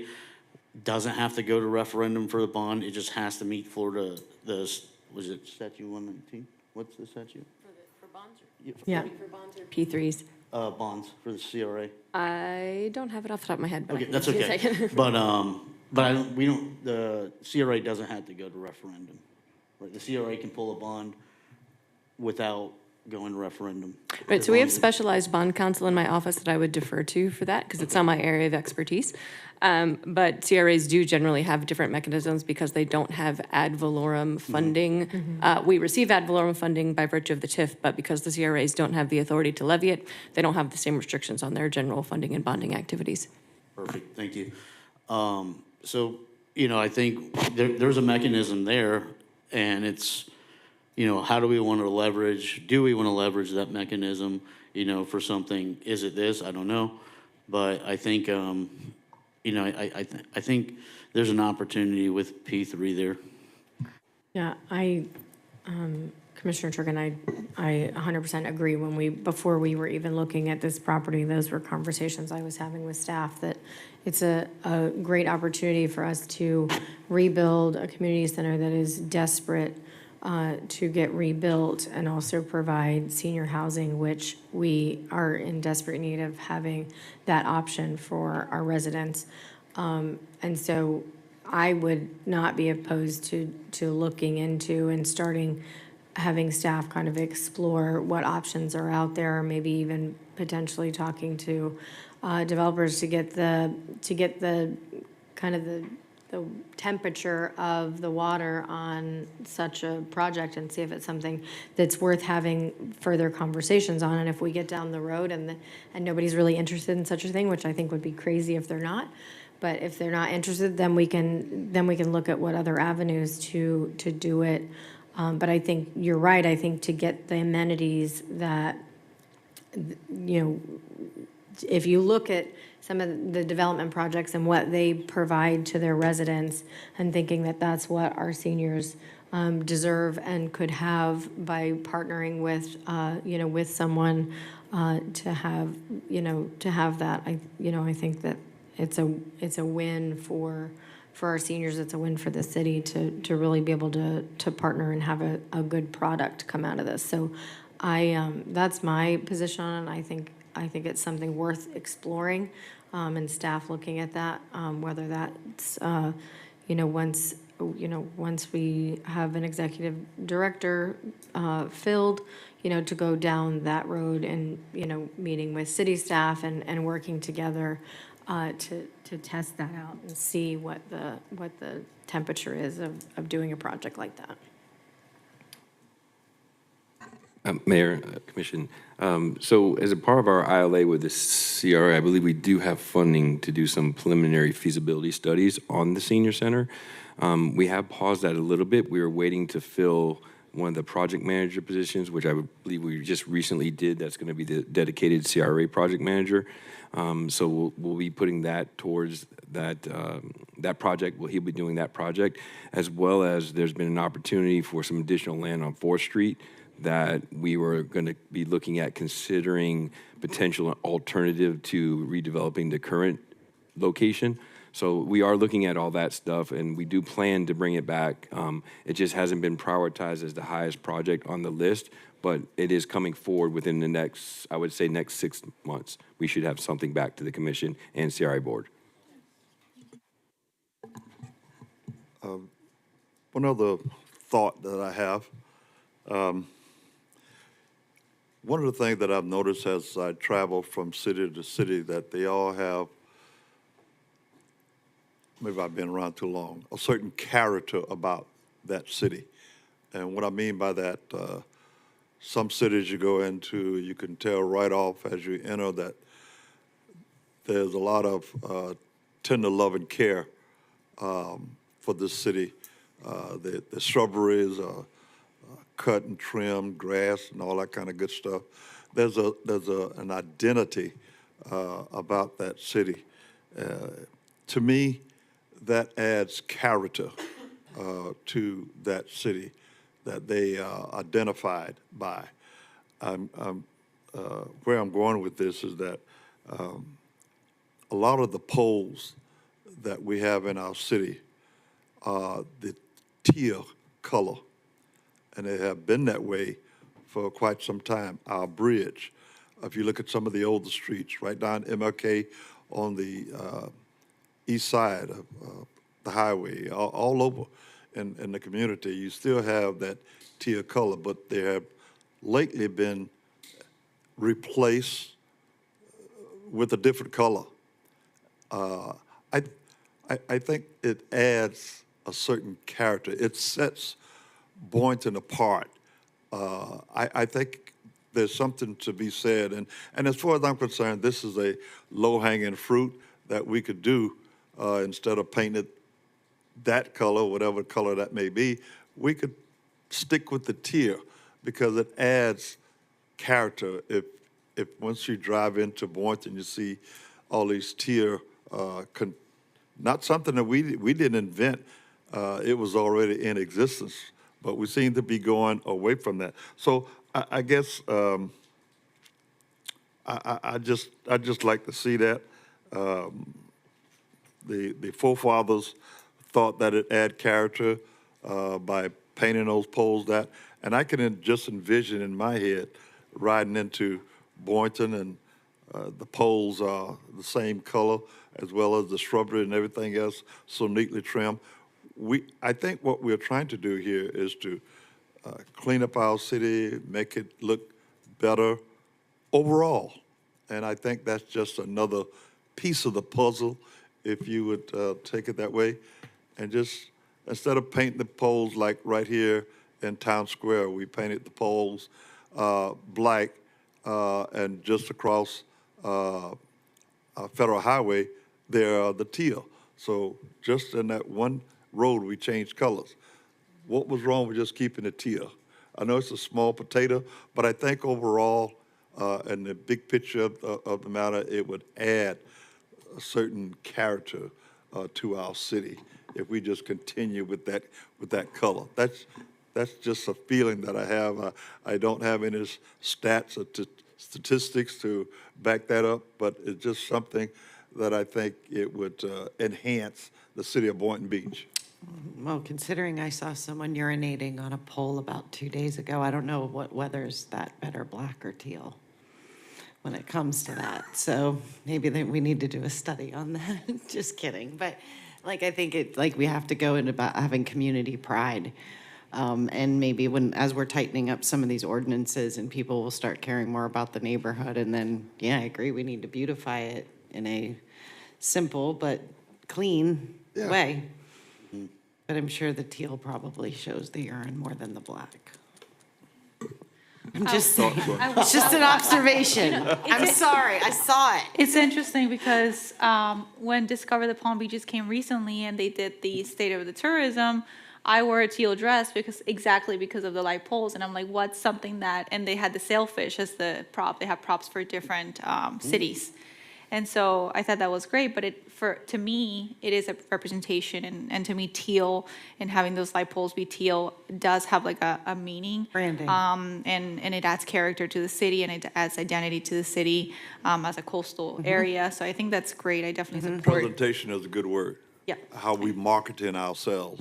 doesn't have to go to referendum for the bond. It just has to meet Florida, was it statute 119? What's the statute? For bonds? Yeah. For bonds or P3s? Bonds for the CRA. I don't have it off the top of my head. But Okay, I can that's give you a okay. second. The CRA doesn't have to go to referendum. Right? The CRA can pull a bond without going to referendum. Right, so we have specialized bond counsel in my office that I would defer to for that, because it's not my area of expertise. But CRAs do generally have different mechanisms because they don't have ad valorem funding. We receive ad valorem funding by virtue of the TIF, but because the CRAs don't have the authority to levy it, they don't have the same restrictions on their general funding and bonding activities. Perfect, thank you. So, I think there's a mechanism there, and it's, how do we want to leverage that mechanism, for something? Is it this? I don't know. But I think, I think there's an opportunity with P3 there. Yeah, Commissioner Turkin, I 100% agree. Before we were even looking at this property, those were conversations I was having with staff, that it's a great opportunity for us to rebuild a community center that is desperate to get rebuilt, and also provide senior housing, which we are in desperate need of having that option for our residents. And so I would not be opposed to looking into and having staff kind of explore what options are out there, maybe even potentially talking to developers to get the kind of the temperature of the water on such a project, and see if it's something that's worth having further conversations on. And if we get down the road and nobody's really interested in such a thing, which I think would be crazy if they're not, but if they're not interested, then we can look at what other avenues to do it But I think you're right. I think to get the amenities that, you know, if you look at some of the development projects and what they provide to their residents, and thinking that that's what our seniors deserve and could have by partnering with, you know, with someone to have, you know, to have that, I think that it's a win for our seniors. It's a win for the city to really be able to partner and have a good product come out of this. So that's my position on it. I think it's something worth exploring, and staff looking at that, whether that's, once we have an executive director filled, to go down that road and, meeting with city staff and working together to test that out and see what the temperature is of doing a project like that. Mayor, Commission, so as a part of our ILA with the CRA, I believe we do have funding to do some preliminary feasibility studies on the senior center. We have paused that a little bit. We were waiting to fill one of the project manager positions, which I believe we just recently did. That's going to be the dedicated CRA project manager. So we'll be putting that towards that project. He'll be doing that project, as well as there's been an opportunity for some additional land on 4th Street that we were going to be looking at considering potential alternative to redeveloping the current location. So we are looking at all that stuff, and we do plan to bring it back. It just hasn't been prioritized as the highest project on the list, but it is coming forward within the next, I would say, next 6 months. We should have something back to the commission and CRA board. One other thought that I have. One of the things that I've noticed as I travel from city to city, that they all have, maybe I've been around too long, a certain character about that city. And what I mean by that, some cities you go into, you can tell right off as you enter that there's a lot of tender love and care for this city. The shrubberies are cut and trimmed, grass and all that kind of good stuff. There's an identity about that city. To me, that adds character to that city that they are identified by. Where I'm going with this is that a lot of the poles that we have in our city are the teal color, and they have been that way for quite some time. Our bridge, if you look at some of the older streets, right down MLK on the east side of the highway, all over in the community, you still have that teal color, but they have lately been replaced with a different color. I think it adds a certain character. It sets Boynton apart. I think there's something to be said, and as far as I'm concerned, this is a low-hanging fruit that we could do instead of painting it that color, whatever color that may be. We could stick with the teal because it adds character. If once you drive into Boynton, you see all these teal, not something that we didn't invent. It was already in existence, but we seem to be going away from that. So I guess I just like to see that. The forefathers thought that it add character by painting those poles that, and I can just envision in my head riding into Boynton and the poles are the same color as well as the shrubbery and everything else so neatly trimmed. I think what we're trying to do here is to clean up our city, make it look better overall. And I think that's just another piece of the puzzle, if you would take it that way. And just, instead of painting the poles like right here in Town Square, we painted the poles black and just across Federal Highway, there are the teal. So just in that one road, we changed colors. what was wrong with just keeping it teal? I know it's a small potato, but I think overall, in the big picture of the matter, it would add a certain character to our city if we just continue with that color. That's just a feeling that I have. I don't have any stats or statistics to back that up, but it's just something that I think it would enhance the city of Boynton Beach. Well, considering I saw someone urinating on a pole about 2 days ago, I don't know whether's that better, black or teal, when it comes to that. So maybe we need to do a study on that. Just kidding. But like, I think we have to go in about having community pride. And maybe as we're tightening up some of these ordinances and people will start caring more about the neighborhood, and then, yeah, I agree, we need to beautify it in a simple but clean way. But I'm sure the teal probably shows the urine more than the black. I'm just saying, it's just an observation. I'm sorry, I saw it. It's interesting because when Discover the Palm Beaches came recently and they did the State of the Tourism, I wore a teal dress because of the light poles, and I'm like, what's something that? And they had the sailfish as the prop. They have props for different cities, and so I thought that was great. But to me, it is a representation, and to me, teal and having those light poles be teal does have like a meaning, Branding. And it adds character to the city, and it adds identity to the city as a coastal area. So I think that's great. I definitely support. Presentation is a good word. Yeah. How we marketing ourselves.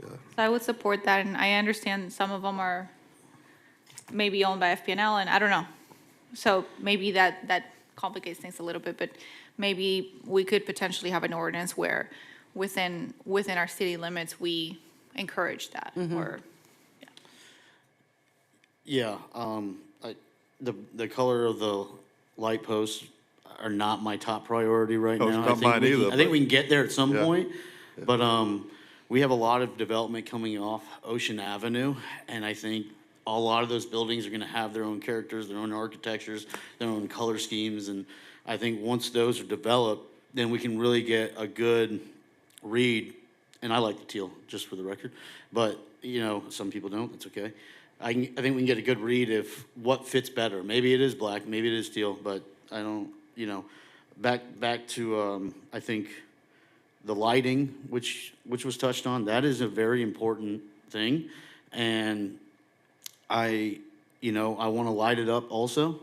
So I would support that, and I understand some of them are maybe owned by FPNL, and I don't know. So maybe that complicates things a little bit, but maybe we could potentially have an ordinance where within our city limits, we encourage that, or, Yeah, the color of the light posts are not my top priority right No, it's now. not mine either, I think but- we can get there at some Yeah. point, but we have a lot of development coming off Ocean Avenue, and I think a lot of those buildings are gonna have their own characters, their own architectures, their own color schemes, and I think once those are developed, then we can really get a good read, and I like the teal, just for the record, but, some people don't, that's okay. I think we can get a good read if what fits better. Maybe it is black, maybe it is teal, but I don't, back to, I think, the lighting, which was touched on, that is a very important thing. And I want to light it up also.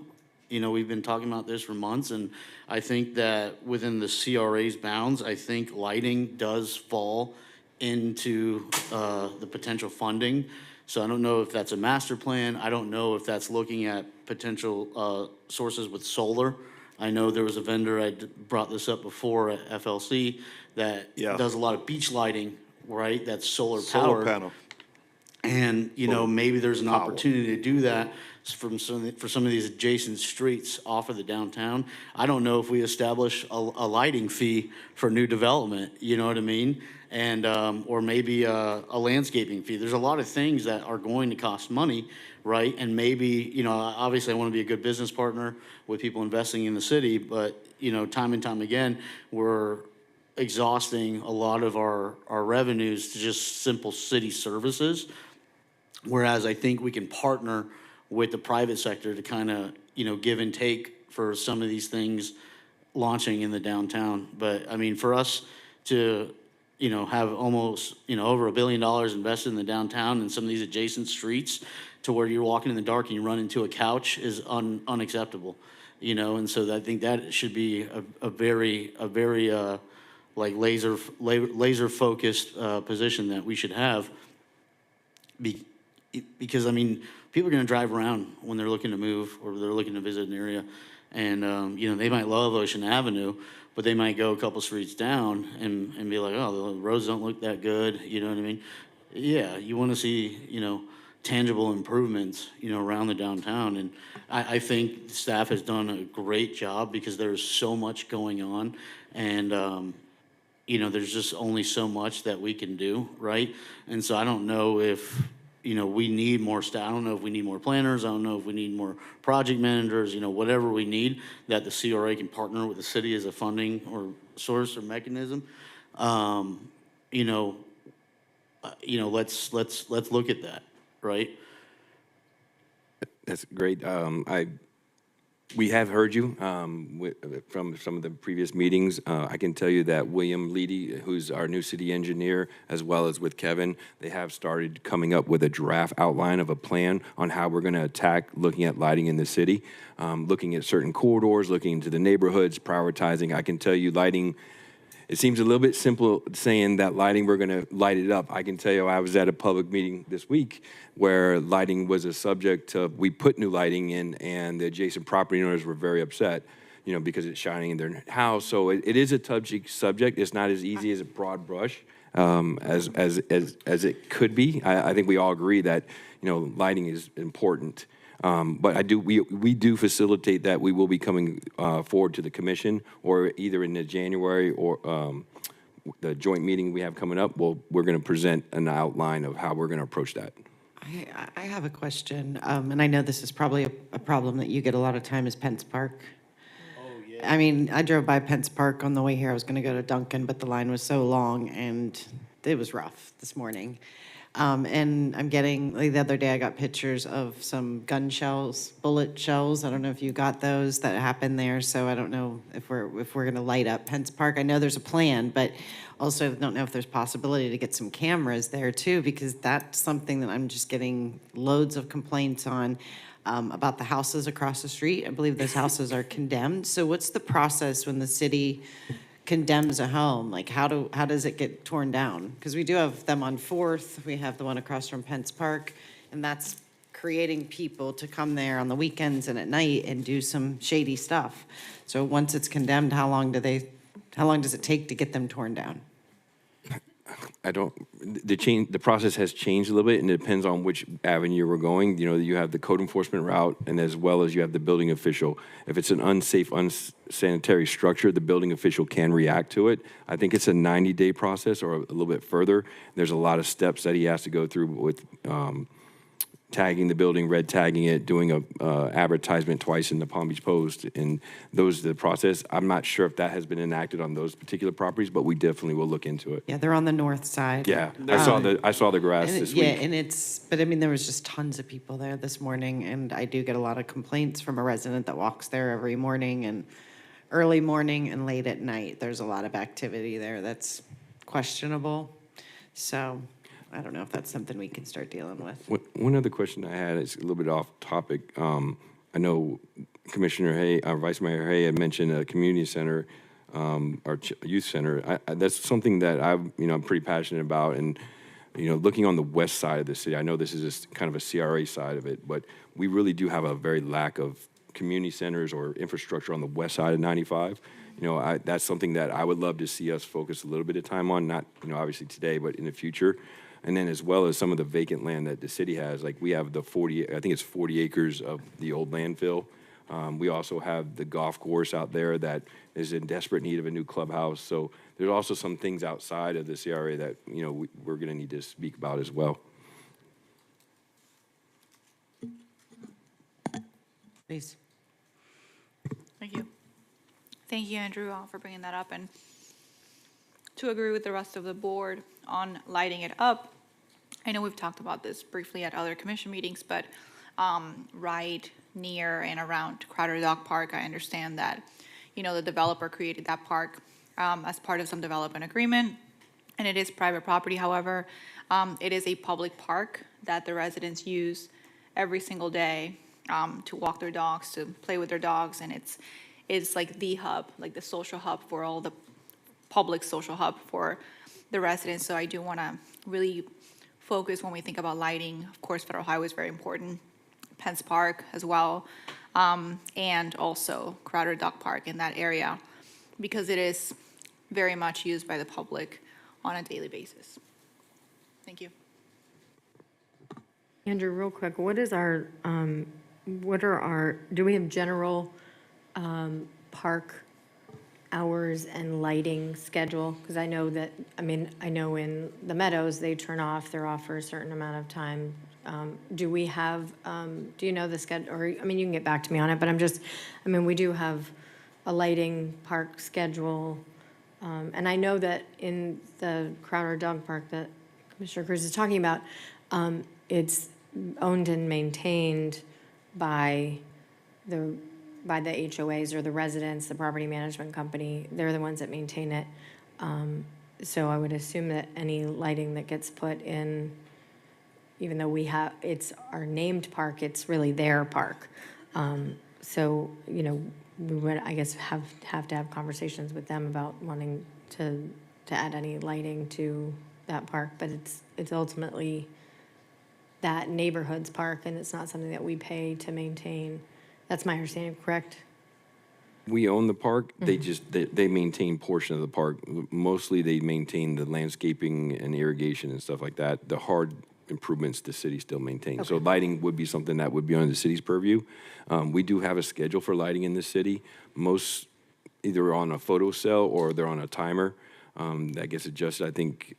We've been talking about this for months, and I think that within the CRA's bounds, I think lighting does fall into the potential funding. So I don't know if that's a master plan. I don't know if that's looking at potential sources with solar. I know there was a vendor, I brought this up before at FLC, that does a lot of beach lighting, right? That's solar powered. Solar panel. And, maybe there's an opportunity to do that for some of these adjacent streets off of the downtown. I don't know if we establish a lighting fee for new development, you know what I mean? And, or maybe a landscaping fee. There's a lot of things that are going to cost money, right? And maybe, obviously I want to be a good business partner with people investing in the city, but, time and time again, we're exhausting a lot of our revenues to just simple city services. Whereas I think we can partner with the private sector to kind of, give and take for some of these things launching in the downtown. But I mean, for us to, have almost, over $1 billion invested in the downtown and some of these adjacent streets to where you're walking in the dark and you run into a couch is unacceptable, and so I think that should be a very like laser focused position that we should have. Because I mean, people are going to drive around when they're looking to move or they're looking to visit an area, and they might love Ocean Avenue, but they might go a couple streets down and be like, oh, the roads don't look that good. You know what I mean? Yeah, you want to see tangible improvements around the downtown, and I think staff has done a great job because there's so much going on, and there's just only so much that we can do, right? And so I don't know if we need more staff. I don't know if we need more planners. I don't know if we need more project managers, whatever we need that the CRA can partner with the city as a funding or source or mechanism. you know, let's look at that, right? That's great. We have heard you from some of the previous meetings. I can tell you that William Leedy, who's our new city engineer, as well as with Kevin, they have started coming up with a draft outline of a plan on how we're going to attack looking at lighting in the city, looking at certain corridors, looking into the neighborhoods, prioritizing. I can tell you lighting, it seems a little bit simple saying that lighting, we're going to light it up. I can tell you I was at a public meeting this week where lighting was a subject of, we put new lighting in and the adjacent property owners were very upset, you know, because it's shining in their house. So it is a touchy subject. It's not as easy as a broad brush as it could be. I think we all agree that, you know, lighting is important. But we do facilitate that. We will be coming forward to the commission, or either in the January or the joint meeting we have coming up. We're going to present an outline of how we're going to approach that. I have a question, and I know this is probably a problem that you get a lot of time is Pence Park. Oh, yeah. I mean, I drove by Pence Park on the way here. I was going to go to Duncan, but the line was so long, and it was rough this morning. And I'm getting, like the other day I got pictures of some gun shells, bullet shells. I don't know if you got those that happened there. So I don't know if we're gonna light up Pence Park. I know there's a plan, but also don't know if there's possibility to get some cameras there too, because that's something that I'm just getting loads of complaints on. About the houses across the street. I believe those houses are condemned. So what's the process when the city condemns a home? Like how does it get torn down? Because we do have them on 4th. We have the one across from Pence Park, and that's creating people to come there on the weekends and at night and do some shady stuff. So once it's condemned, how long does it take to get them torn down? The process has changed a little bit, and it depends on which avenue we're going. You know, you have the code enforcement route, and as well as you have the building official. If it's an unsafe, unsanitary structure, the building official can react to it. I think it's a 90-day process or a little bit further. There's a lot of steps that he has to go through with tagging the building, red tagging it, doing a advertisement twice in the Palm Beach Post, and those are the process. I'm not sure if that has been enacted on those particular properties, but we definitely will look into it. Yeah, they're on the north side. Yeah, I saw the grass this week. Yeah, and but I mean, there was just tons of people there this morning, and I do get a lot of complaints from a resident that walks there every morning, and early morning and late at night. There's a lot of activity there that's questionable. So I don't know if that's something we can start dealing with. One other question I had is a little bit off topic. I know Commissioner Hay, Vice Mayor Hay had mentioned a community center, or youth center. That's something that I'm pretty passionate about. And, you know, looking on the west side of the city, I know this is just kind of a CRA side of it, but we really do have a very lack of community centers or infrastructure on the west side of 95. You know, that's something that I would love to see us focus a little bit of time on, not, you know, obviously today, but in the future. And then as well as some of the vacant land that the city has, like we have the 40 acres of the old landfill. We also have the golf course out there that is in desperate need of a new clubhouse. So there's also some things outside of the CRA that, you know, we're going to need to speak about as well. Please. Thank you. Thank you, Andrew, for bringing that up. And to agree with the rest of the board on lighting it up, I know we've talked about this briefly at other commission meetings, but right near and around Crowder Dog Park, I understand that, you know, the developer created that park as part of some development agreement, and it is private property. However, it is a public park that the residents use every single day to walk their dogs, to play with their dogs, and it's like the hub, like the social hub for all the public social hub for the residents. So I do want to really focus when we think about lighting. Of course, Federal Highway is very important, Pence Park as well, and also Crowder Dog Park in that area, because it is very much used by the public on a daily basis. Thank you. Andrew, real quick, do we have general park hours and lighting schedule? Because I know in the Meadows, they turn off, they're off for a certain amount of time. Do we have, do you know the schedule? Or, I mean, you can get back to me on it, but we do have a lighting park schedule. And I know that in the Crowder Dog Park that Commissioner Cruz is talking about, it's owned and maintained by the HOAs or the residents, the property management company. They're the ones that maintain it. So I would assume that any lighting that gets put in, even though it's our named park, it's really their park. So, you know, we would, I guess, have to have conversations with them about wanting to add any lighting to that park, but it's ultimately that neighborhood's park, and it's not something that we pay to maintain. That's my understanding, correct? We own the park, they they maintain portion of the park. Mostly they maintain the landscaping and irrigation and stuff like that. The hard improvements the city still maintains. So lighting would be something that would be under the city's purview. We do have a schedule for lighting in the city. Most either on a photo cell or they're on a timer that gets adjusted. I think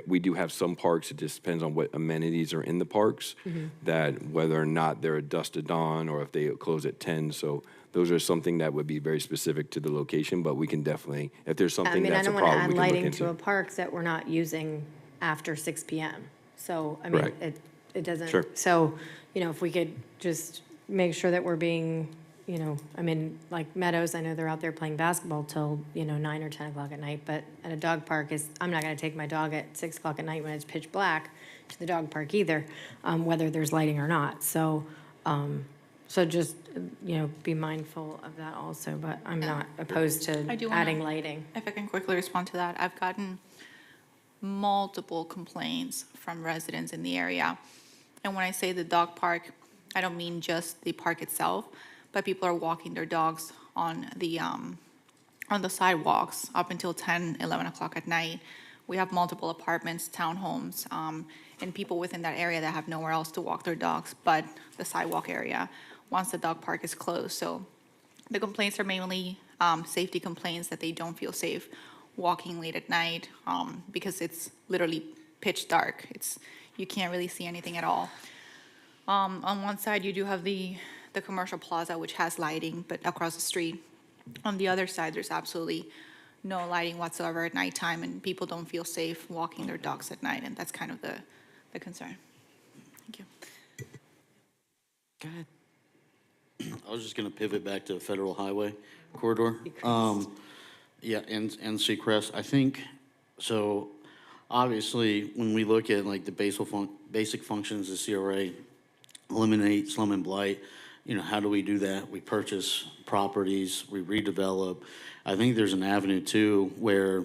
we do have some parks, it just depends on what amenities are in the parks, that whether or not they're at dusk to dawn or if they close at 10. So those are something that would be very specific to the location, but we can definitely, if there's something that's a problem, we can look into. I don't want to add lighting to a park that we're not using after 6 PM. So, I mean, Right. it doesn't. Sure. So, you know, if we could just make sure that we're being, you know, I mean, like Meadows, I know they're out there playing basketball till, 9 or 10 o'clock at night, but at a dog park I'm not going to take my dog at 6 o'clock at night when it's pitch black to the dog park either, whether there's lighting or not. So, just, be mindful of that also, but I'm not opposed to I do wanna- adding lighting. If I can quickly respond to that, I've gotten multiple complaints from residents in the area. And when I say the dog park, I don't mean just the park itself, but people are walking their dogs on the sidewalks up until 10, 11 o'clock at night. We have multiple apartments, townhomes, and people within that area that have nowhere else to walk their dogs but the sidewalk area once the dog park is closed. So the complaints are mainly safety complaints, that they don't feel safe walking late at night because it's literally pitch dark. You can't really see anything at all. On one side, you do have the commercial plaza, which has lighting, but across the street. On the other side, there's absolutely no lighting whatsoever at nighttime, and people don't feel safe walking their dogs at night, and that's kind of the concern. Thank you. Go ahead. I was just gonna pivot back to Federal Highway Corridor. Yeah, and Seacrest, I think, so obviously, when we look at like the basic functions of CRA, eliminate slum and blight, how do we do that? We purchase properties, we redevelop. I think there's an avenue too where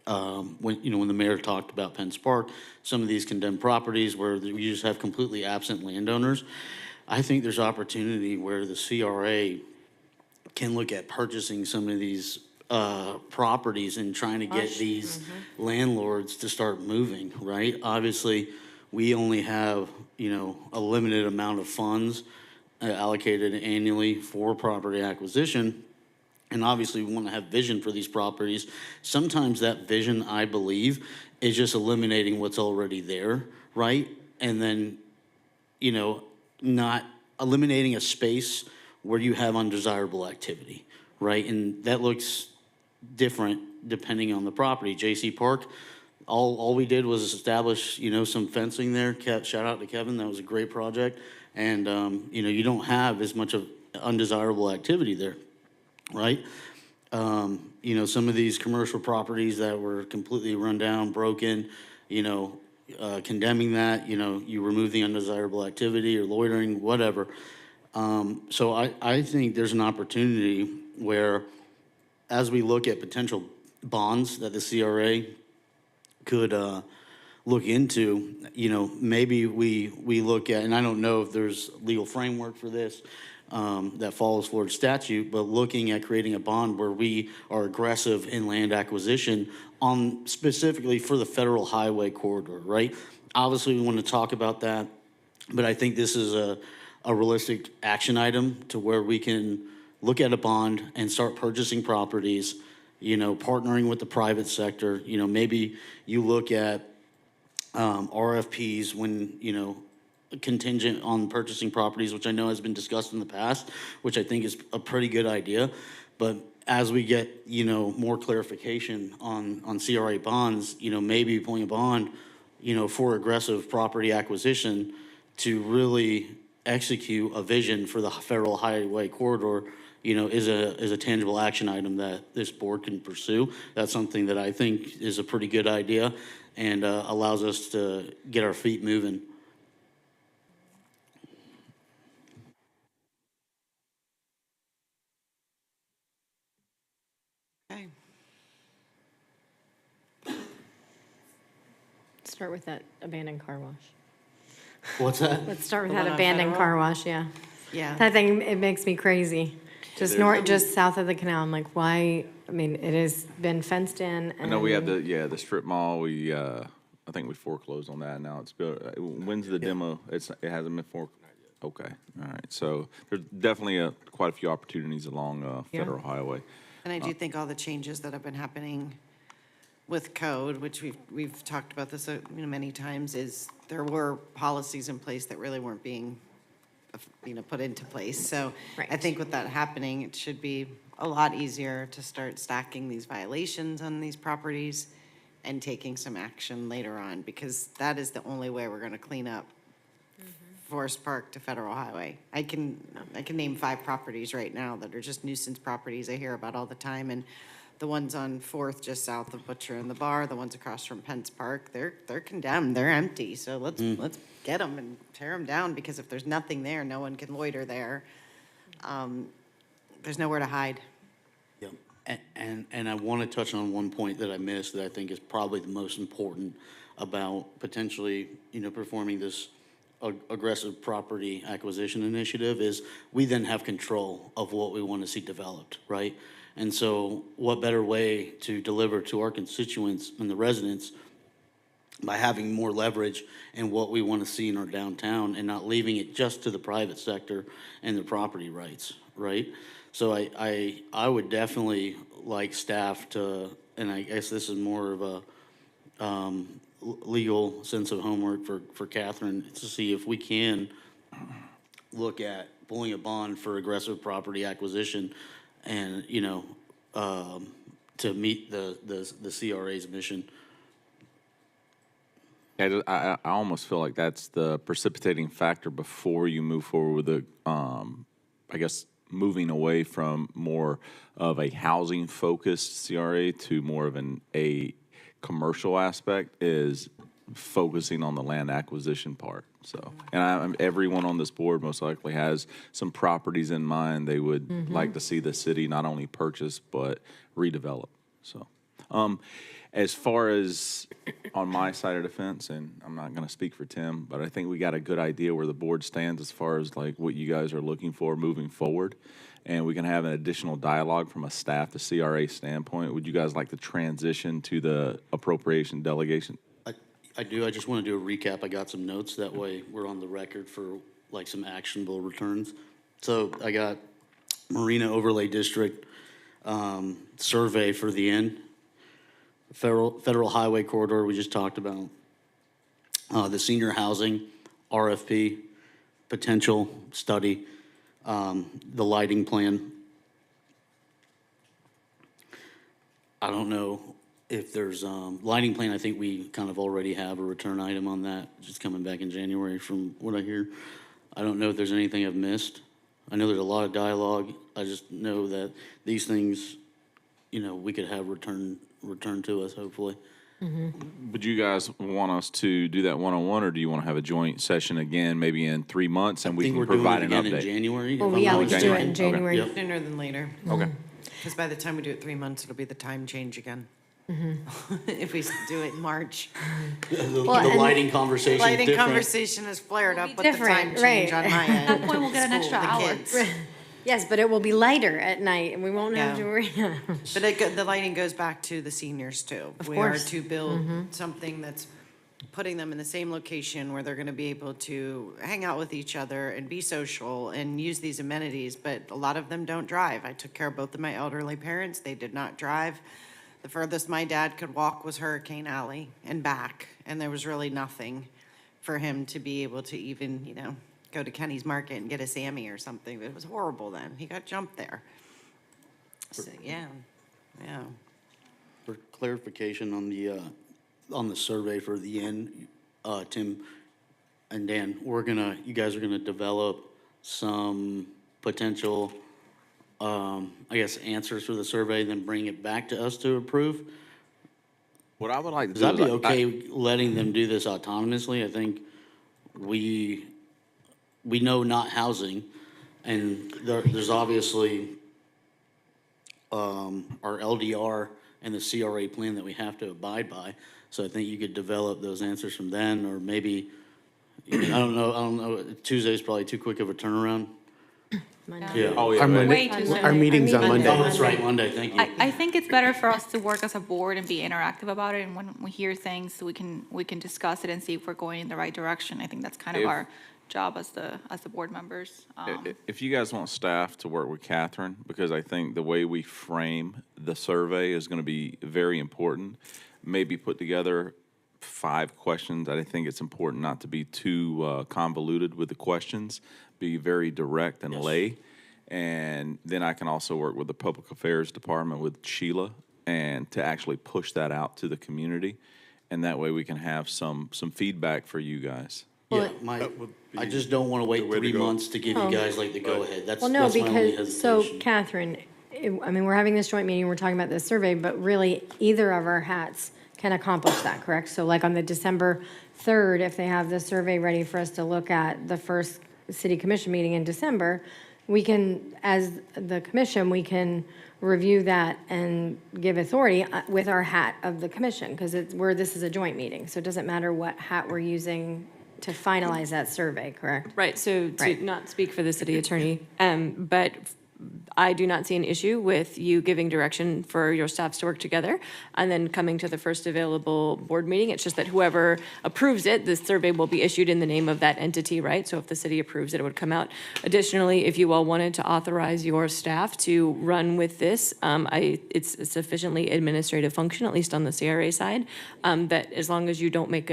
when the mayor talked about Penn Park, some of these condemned properties where you just have completely absent landowners, I think there's opportunity where the CRA can look at purchasing some of these properties and trying to get these landlords to start moving, right? Obviously, we only have, a limited amount of funds allocated annually for property acquisition. And obviously, we want to have vision for these properties. Sometimes that vision, I believe, is just eliminating what's already there, right? And then, not eliminating a space where you have undesirable activity, right? And that looks different depending on the property. J.C. Park, all we did was establish, some fencing there. Shout out to Kevin, that was a great project. And, you don't have as much of undesirable activity there, right? Some of these commercial properties that were completely run down, broken, condemning that, you remove the undesirable activity or loitering, whatever. So I think there's an opportunity where, as we look at potential bonds that the CRA could look into, maybe we look at, and I don't know if there's legal framework for this that follows Florida statute, but looking at creating a bond where we are aggressive in land acquisition on specifically for the Federal Highway Corridor, right? Obviously, we want to talk about that, but I think this is a realistic action item to where we can look at a bond and start purchasing properties, partnering with the private sector. Maybe you look at RFPs when, contingent on purchasing properties, which I know has been discussed in the past, which I think is a pretty good idea. But as we get, more clarification on CRA bonds, maybe pulling a bond for aggressive property acquisition to really execute a vision for the federal highway corridor, is a tangible action item that this board can pursue. That's something that I think is a pretty good idea and allows us to get our feet moving. Okay. Start with that abandoned car wash. What's that? Let's start with The that one on abandoned Federal? car wash, yeah. Yeah. That thing, it makes me crazy. Just just south of the canal. I'm like, why? I mean, it has been fenced in. I know we have and- the strip mall. I think we foreclosed on that now. It's built. When's the demo? It hasn't been Okay, all right. So there's definitely quite a few opportunities along Federal Highway. And I do think all the changes that have been happening with code, which we've talked about this, many times, is there were policies in place that really weren't being, put into place. So I Right. think with that happening, it should be a lot easier to start stacking these violations on these properties and taking some action later on, because that is the only way we're gonna clean up Forest Park to Federal Highway. I can name 5 properties right now that are just nuisance properties I hear about all the time, and the ones on Fourth, just south of Butcher and the Bar, the ones across from Pence Park, they're condemned, they're empty, so let's get them and tear them down, because if there's nothing there, no one can loiter there. There's nowhere to hide. Yep. And I want to touch on one point that I missed that I think is probably the most important about potentially, performing this aggressive property acquisition initiative is we then have control of what we want to see developed, right? And so what better way to deliver to our constituents and the residents by having more leverage in what we want to see in our downtown and not leaving it just to the private sector and the property rights, right? So I would definitely like staff to, and I guess this is more of a legal sense of homework for Catherine, to see if we can look at pulling a bond for aggressive property acquisition and, to meet the CRA's mission. I almost feel like that's the precipitating factor before you move forward with the, I guess, moving away from more of a housing-focused CRA to more of a commercial aspect is focusing on the land acquisition part. So, and everyone on this board most likely has some properties in mind they would like to see the city not only purchase but redevelop. So, as far as on my side of the fence, and I'm not going to speak for Tim, but I think we got a good idea where the board stands as far as like what you guys are looking for moving forward. And we can have an additional dialogue from a staff to CRA standpoint. Would you guys like to transition to the appropriation delegation? I do. I just want to do a recap. I got some notes. That way we're on the record for like some actionable returns. So I got Marina Overlay District survey for the end. Federal Highway Corridor we just talked about. The senior housing RFP potential study. The lighting plan. I don't know if there's lighting plan. I think we kind of already have a return item on that, just coming back in January from what I hear. I don't know if there's anything I've missed. I know there's a lot of dialogue. I just know that these things, we could have return to us, hopefully. Would you guys want us to do that one-on-one, or do you want to have a joint session again, maybe in 3 months, and we can provide an I think we're doing it update? again in January. Well, if I'm yeah, not we could do it in mistaken. January. Yep. Sooner than later, Okay. because by the time we do it 3 months, it'll be the time change again. If we do it in March. The and- lighting conversation is Lighting different. conversation has flared up with the different, time change right. on my end. At that point, we'll get an School, extra the hour. kids. Yes, but it will be lighter at night, and we won't have Yeah. to worry. But the lighting goes back to the seniors too. Of We are course. to build something that's putting them in the same location where they're gonna be able to hang out with each other and be social and use these amenities, but a lot of them don't drive. I took care of both of my elderly parents. They did not drive. The furthest my dad could walk was Hurricane Alley and back, and there was really nothing for him to be able to even, go to Kenny's Market and get a Sammy or something. It was horrible then. He got jumped there. So, yeah. For clarification on the on the survey for the end, Tim and Dan, you guys are gonna develop some potential, I guess, answers for the survey, then bring it back to us to approve? What I would like to Does do that is be okay letting them do this autonomously? I think we know not housing, and there's obviously, our LDR and the CRA plan that we have to abide by. So I think you could develop those answers from then, or maybe, I don't know, Tuesday's probably too quick of a turnaround. Yeah. Oh, yeah, Our right. Monday, Way too our meeting's on Monday. Oh, Monday. that's right, Monday, thank you. I think it's better for us to work as a board and be interactive about it, and when we hear things, we can discuss it and see if we're going in the right direction. I think that's kind of If- our job as the board members. If you guys want staff to work with Catherine, because I think the way we frame the survey is going to be very important, maybe put together 5 questions. I think it's important not to be too convoluted with the questions, be very direct and lay. And then I can also work with the Public Affairs Department with Sheila and to actually push that out to the community. And that way we can have some feedback for you guys. Yeah, That would I be just don't wanna wait the way to 3 go. months to give you guys like the go-ahead. That's Well, no, my only because, so hesitation. Catherine, I mean, we're having this joint meeting, we're talking about this survey, but really either of our hats can accomplish that, correct? So like on the December 3rd, if they have the survey ready for us to look at the first city commission meeting in December, we can, as the commission, we can review that and give authority with our hat of the commission, because this is a joint meeting, so it doesn't matter what hat we're using to finalize that survey, correct? Right, so to Right. not speak for the city attorney, but I do not see an issue with you giving direction for your staffs to work together and then coming to the first available board meeting. It's just that whoever approves it, the survey will be issued in the name of that entity, right? So if the city approves it, it would come out. Additionally, if you all wanted to authorize your staff to run with this, it's a sufficiently administrative function, at least on the CRA side, that as long as you don't make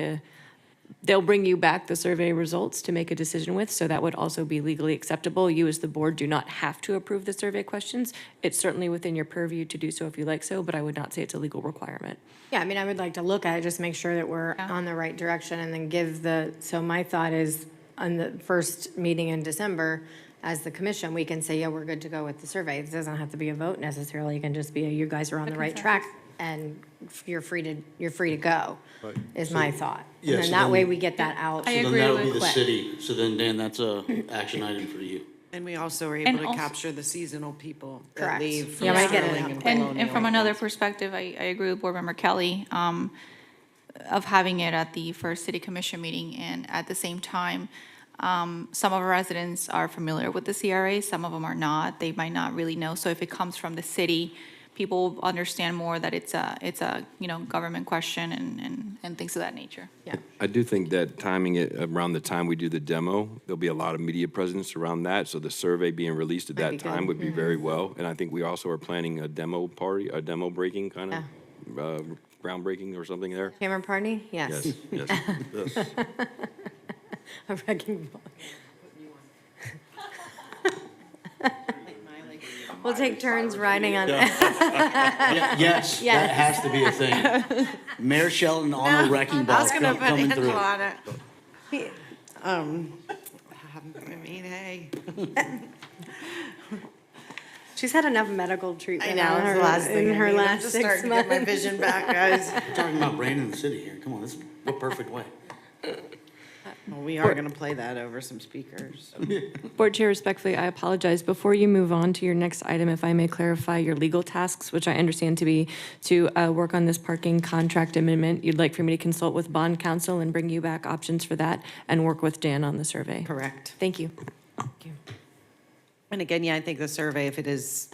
they'll bring you back the survey results to make a decision with, so that would also be legally acceptable. You as the board do not have to approve the survey questions. It's certainly within your purview to do so if you like so, but I would not say it's a legal requirement. Yeah, I mean, I would like to look at it, just make sure that we're on the right direction and then so my thought is on the first meeting in December, as the commission, we can say, yeah, we're good to go with the survey. It doesn't have to be a vote necessarily. It can just be, you guys are on the right track and you're free to go, is my thought. Yeah, And then so that then- way we get that out. I So then agree that would be with- the city. So then, Dan, that's a action item for you. And we also are And able to also- capture the seasonal people that Correct. leave from Yeah, I get it. Sterling and And Colonial. from another perspective, I agree with Board Member Kelly, of having it at the first city commission meeting, and at the same time, some of our residents are familiar with the CRA, some of them are not, they might not really know, so if it comes from the city, people understand more that it's a, government question and things of that nature. Yeah. I do think that timing it around the time we do the demo, there'll be a lot of media presence around that, so the survey being released at Might be that time good. would be very well. And I think we also are planning a demo party, a demo breaking kind of, groundbreaking or something there. Camera party? Yes. Yes, yes. Yes. A wrecking ball. We'll take turns riding on that. Yes, Yes. that has to be a thing. Mayor Shelton on a wrecking ball I was gonna put coming through. Angela on it. I mean, hey. She's had enough medical treatment I know, on it's her, the last thing in I her need. I'm last just 6 starting to get my months. vision back, guys. We're talking about Brandon the city here. Come on, this is a perfect way. Well, we are gonna play that over some speakers. Board Chair, respectfully, I apologize. Before you move on to your next item, if I may clarify your legal tasks, which I understand to be to work on this parking contract amendment. You'd like for me to consult with bond counsel and bring you back options for that and work with Dan on the survey. Correct. Thank you. And again, yeah, I think the survey, if it is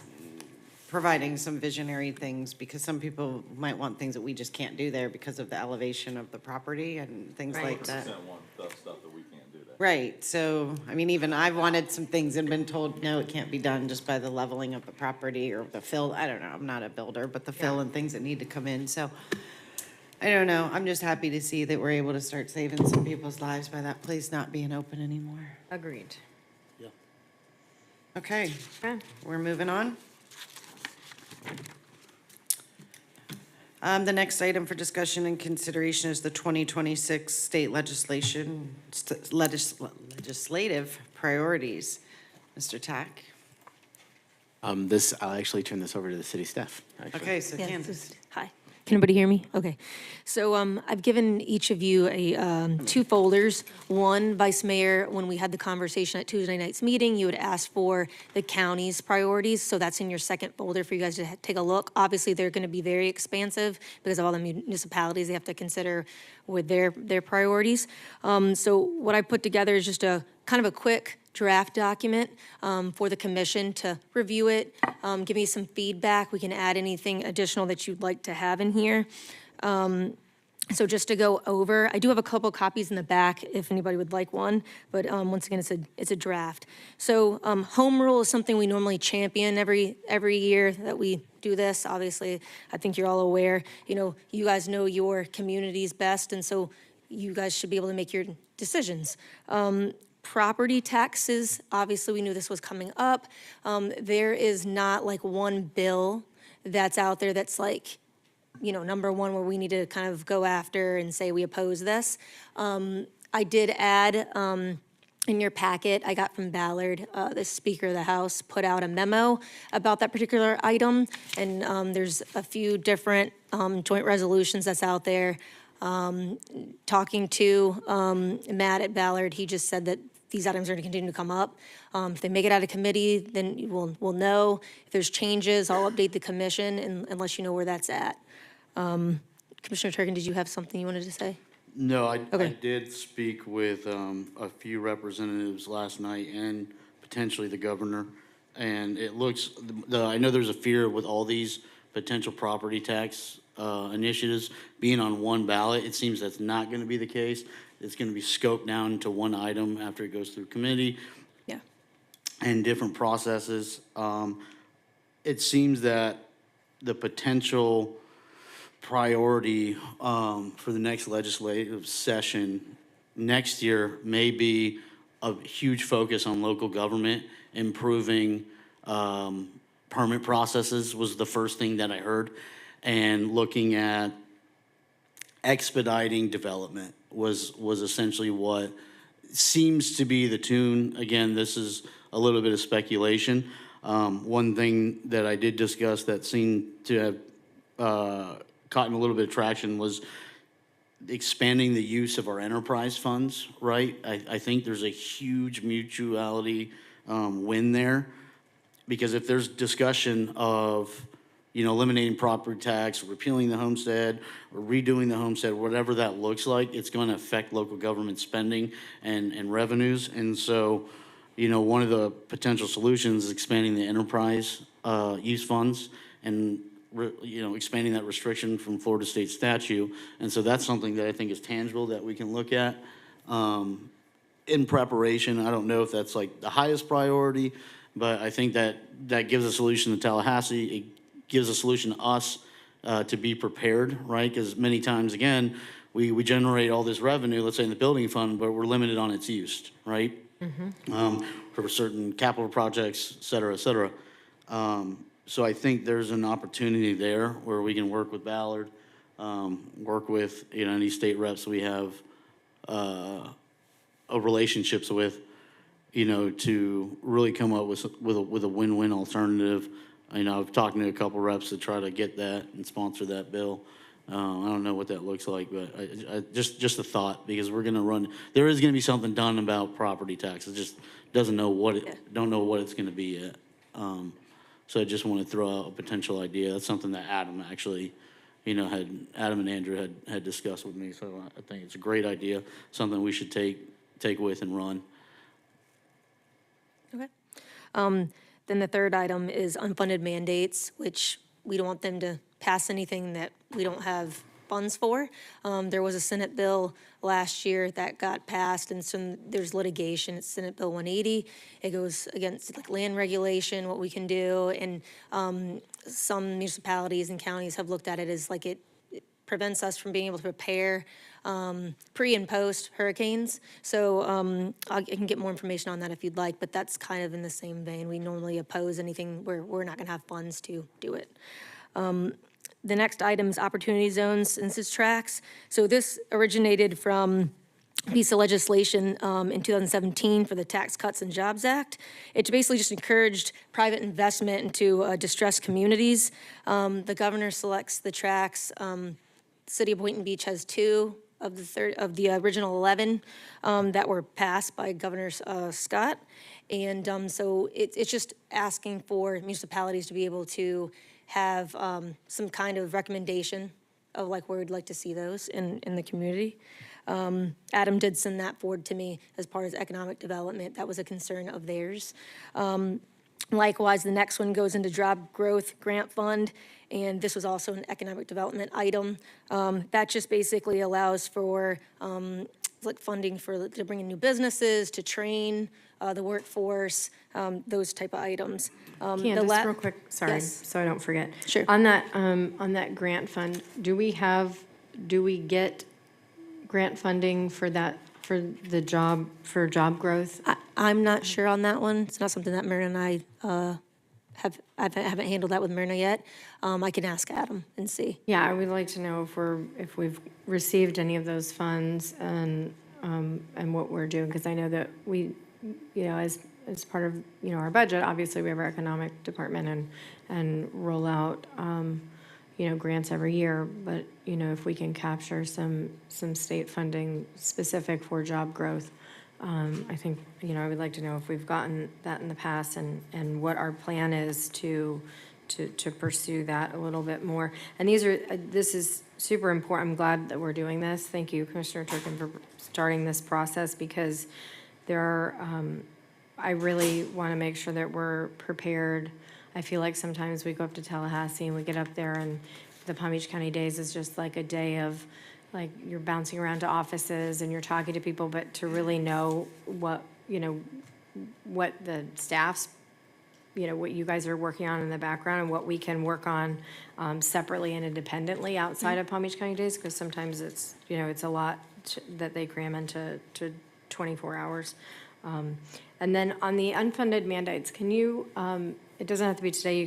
providing some visionary things, because some people might want things that we just can't do there because of the elevation of the property and things like that. Stuff that we can't do that. Right, so, I mean, even I've wanted some things and been told, no, it can't be done just by the leveling of the property or the fill, I don't know, I'm not a builder, but the fill and things that need to come in, so. I don't know, I'm just happy to see that we're able to start saving some people's lives by that place not being open anymore. Agreed. Yeah. Okay, Okay. we're moving on. The next item for discussion and consideration is the 2026 state legislative priorities. Mr. Tack? I'll actually turn this over to the city staff, actually. Okay, so Yeah, Candace. Hi. Can anybody hear me? Okay. So I've given each of you two folders. One, Vice Mayor, when we had the conversation at Tuesday night's meeting, you had asked for the county's priorities. So that's in your second folder for you guys to take a look. Obviously, they're going to be very expansive because of all the municipalities they have to consider with their priorities. So what I put together is just a kind of a quick draft document for the commission to review it, give me some feedback. We can add anything additional that you'd like to have in here. So just to go over, I do have a couple copies in the back if anybody would like one, but once again, it's a draft. So home rule is something we normally champion every year that we do this. Obviously, I think you're all aware, you guys know your communities best, and so you guys should be able to make your decisions. Property taxes, obviously, we knew this was coming up. There is not like one bill that's out there that's like, number one where we need to kind of go after and say we oppose this. I did add in your packet, I got from Ballard, the Speaker of the House put out a memo about that particular item, and there's a few different joint resolutions that's out there. Talking to Matt at Ballard, he just said that these items are going to continue to come up. If they make it out of committee, then we'll know. If there's changes, I'll update the commission unless you know where that's at. Commissioner Turkin, did you have something you wanted to say? No, I Okay. did speak with a few representatives last night and potentially the governor. And it looks, I know there's a fear with all these potential property tax initiatives being on one ballot. It seems that's not going to be the case. It's going to be scoped down to one item after it goes through committee. Yeah. And different processes. It seems that the potential priority for the next legislative session next year may be a huge focus on local government, improving permit processes was the first thing that I heard, and looking at expediting development was essentially what seems to be the tune. Again, this is a little bit of speculation. One thing that I did discuss that seemed to have gotten a little bit of traction was expanding the use of our enterprise funds, right? I think there's a huge mutuality win there, because if there's discussion of eliminating property tax, repealing the homestead, or redoing the homestead, whatever that looks like, it's going to affect local government spending and revenues. And so, one of the potential solutions is expanding the enterprise use funds and, expanding that restriction from Florida state statute. And so that's something that I think is tangible that we can look at in preparation. I don't know if that's like the highest priority, but I think that gives a solution to Tallahassee. It gives a solution to us to be prepared, right? Because many times, again, we generate all this revenue, let's say in the building fund, but we're limited on its use, right? For certain capital projects, et cetera, et cetera. So I think there's an opportunity there where we can work with Ballard, work with any state reps we have relationships with, to really come up with a win-win alternative. I've talked to a couple reps to try to get that and sponsor that bill. I don't know what that looks like, but I just a thought, because there is going to be something done about property taxes. Just don't know what it's going to be yet. So I just want to throw out a potential idea. That's something that Adam actually, Adam and Andrew had discussed with me. So I think it's a great idea, something we should take with and run. Okay. Then the third item is unfunded mandates, which we don't want them to pass anything that we don't have funds for. There was a Senate bill last year that got passed, and so there's litigation. It's Senate Bill 180. It goes against like land regulation, what we can do, and some municipalities and counties have looked at it as like it prevents us from being able to prepare pre and post hurricanes. So I can get more information on that if you'd like, but that's kind of in the same vein. We normally oppose anything where we're not going to have funds to do it. The next item is opportunity zones census tracts. So this originated from a piece of legislation in 2017 for the Tax Cuts and Jobs Act. It basically just encouraged private investment into distressed communities. The governor selects the tracts. City of Boynton Beach has 2 of the original 11 that were passed by Governor Scott. And so it's just asking for municipalities to be able to have some kind of recommendation of like where we'd like to see those in the community. Adam did send that forward to me as part of economic development. That was a concern of theirs. Likewise, the next one goes into Job Growth Grant Fund, and this was also an economic development item. That just basically allows for like funding to bring in new businesses, to train the workforce, those type of items. Can, just real quick, sorry, Yes. so I don't forget. Sure. On that grant fund, do we get grant funding for that, for job growth? I'm not sure on that one. It's not something that Myrna and I I haven't handled that with Myrna yet. I can ask Adam and see. Yeah, I would like to know if we've received any of those funds and what we're doing, because I know that we, as part of, our budget, obviously we have our economic department and roll out, grants every year, but, if we can capture some state funding specific for job growth, I think, I would like to know if we've gotten that in the past and what our plan is to pursue that a little bit more. And this is super important. I'm glad that we're doing this. Thank you, Commissioner Turkin, for starting this process, because I really want to make sure that we're prepared. I feel like sometimes we go up to Tallahassee and we get up there and the Palm Beach County Days is just like a day of, like, you're bouncing around to offices and you're talking to people, but to really know what the staff's, what you guys are working on in the background and what we can work on separately and independently outside of Palm Beach County Days, because sometimes it's, it's a lot that they cram into 24 hours. And then on the unfunded mandates, can you, it doesn't have to be today,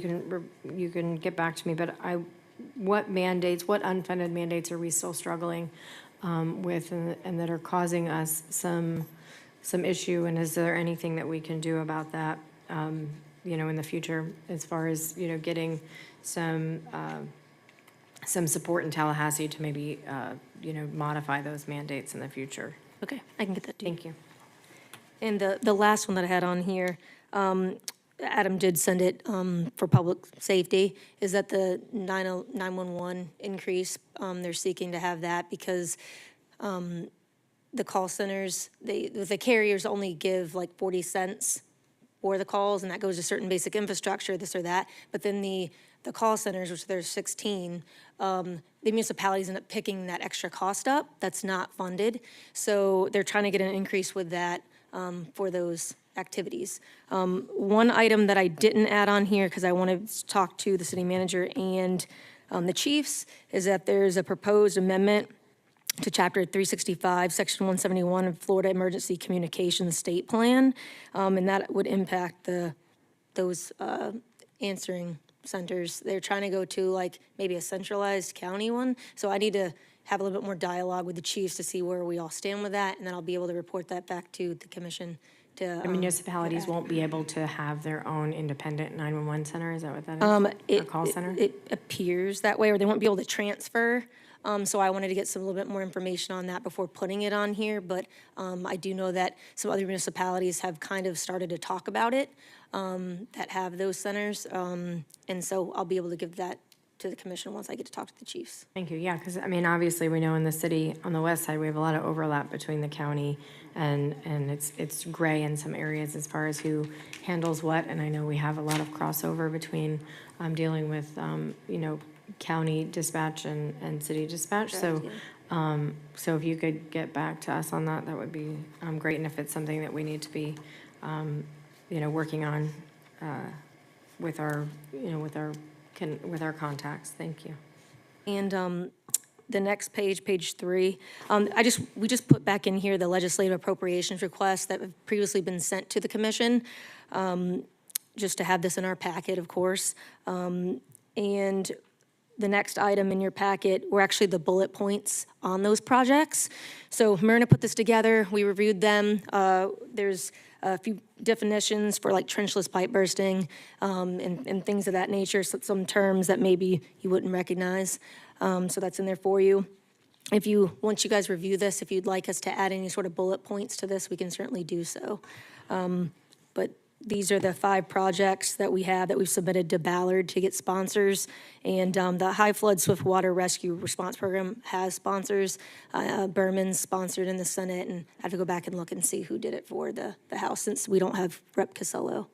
you can get back to me, but what unfunded mandates are we still struggling with and that are causing us some issue, and is there anything that we can do about that, in the future, as far as, getting some support in Tallahassee to maybe, modify those mandates in the future? Okay, I can get that to you. Thank you. And the last one that I had on here, Adam did send it for public safety, is that the 911 increase. They're seeking to have that because the call centers, the carriers only give like 40 cents for the calls, and that goes to certain basic infrastructure, this or that. But then the call centers, which there's 16, the municipalities end up picking that extra cost up that's not funded. So they're trying to get an increase with that for those activities. One item that I didn't add on here, because I wanted to talk to the city manager and the chiefs, is that there's a proposed amendment to Chapter 365, Section 171 of Florida Emergency Communications State Plan, and that would impact those answering centers. They're trying to go to like maybe a centralized county one, so I need to have a little bit more dialogue with the chiefs to see where we all stand with that, and then I'll be able to report that back to the commission. The municipalities won't be able to have their own independent 911 center, is that what that is? Or call center? It appears that way, or they won't be able to transfer. So I wanted to get a little bit more information on that before putting it on here, but I do know that some other municipalities have kind of started to talk about it, that have those centers, and so I'll be able to give that to the commission once I get to talk to the chiefs. Thank you, yeah, because, obviously, we know in the city, on the west side, we have a lot of overlap between the county, and it's gray in some areas as far as who handles what, and I know we have a lot of crossover between dealing with, county dispatch and city dispatch, so if you could get back to us on that, that would be great, and if it's something that we need to be, working on with our contacts. Thank you. And the next page, page 3, we just put back in here the legislative appropriations requests that have previously been sent to the commission, just to have this in our packet, of course. And the next item in your packet were actually the bullet points on those projects. So Myrna put this together, we reviewed them. There's a few definitions for like trenchless pipe bursting and things of that nature, so some terms that maybe you wouldn't recognize. So that's in there for you. Once you guys review this, if you'd like us to add any sort of bullet points to this, we can certainly do so. But these are the 5 projects that we have that we've submitted to Ballard to get sponsors. And the High Flood Swift Water Rescue Response Program has sponsors. Berman's sponsored in the Senate, and I have to go back and look and see who did it for the House, since we don't have Rep. Casello.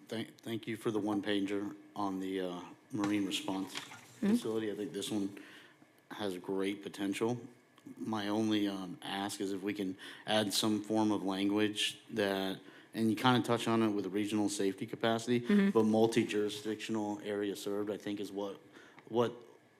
Thank you for the one-pager on the marine response facility. I think this one has great potential. My only ask is if we can add some form of language that, and you kind of touch on it with the regional safety capacity, but multi-jurisdictional area served, I think, is what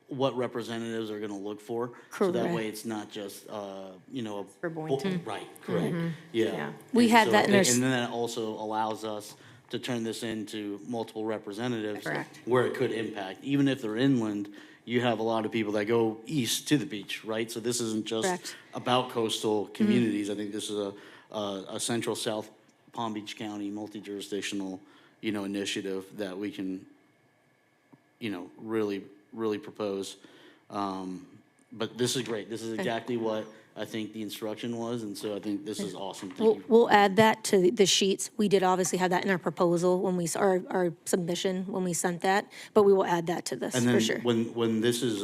representatives are going to look for. So that way it's not just, For Boynton. Right, correct. Yeah. We And had so that in I our think- And then that also allows us to turn this into multiple representatives. Correct. Where it could impact. Even if they're inland, you have a lot of people that go east to the beach, right? So this isn't just Correct. about coastal communities. I think this is a Central South Palm Beach County multi-jurisdictional, initiative that we can, really, really propose. But this is great. This is exactly what I think the instruction was, and so I think this is awesome. Thank you. We'll add that to the sheets. We did obviously have that in our proposal when our submission when we sent that, but we will add that to this And for then sure. when this is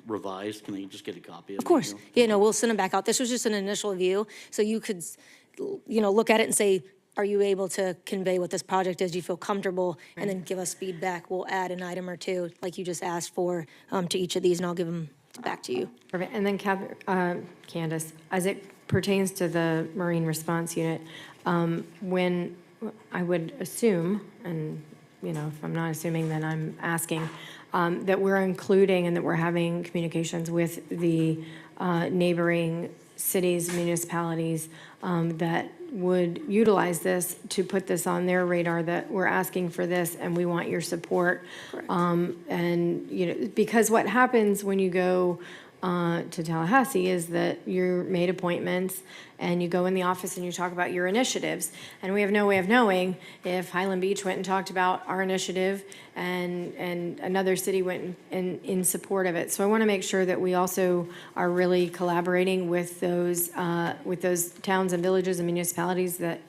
revised, can I just get a copy of it? Of course. Yeah, no, we'll send them back out. This was just an initial view, so you could, look at it and say, are you able to convey what this project is? Do you feel comfortable? And then give us feedback. We'll add an item or two, like you just asked for, to each of these, and I'll give them back to you. Perfect. And then Candace, as it pertains to the Marine Response Unit, when I would assume, and, if I'm not assuming, then I'm asking, that we're including and that we're having communications with the neighboring cities, municipalities that would utilize this to put this on their radar, that we're asking for this and we want your support. And, because what happens when you go to Tallahassee is that you're made appointments and you go in the office and you talk about your initiatives. And we have no way of knowing if Highland Beach went and talked about our initiative and another city went in support of it. So I want to make sure that we also are really collaborating with those towns and villages and municipalities that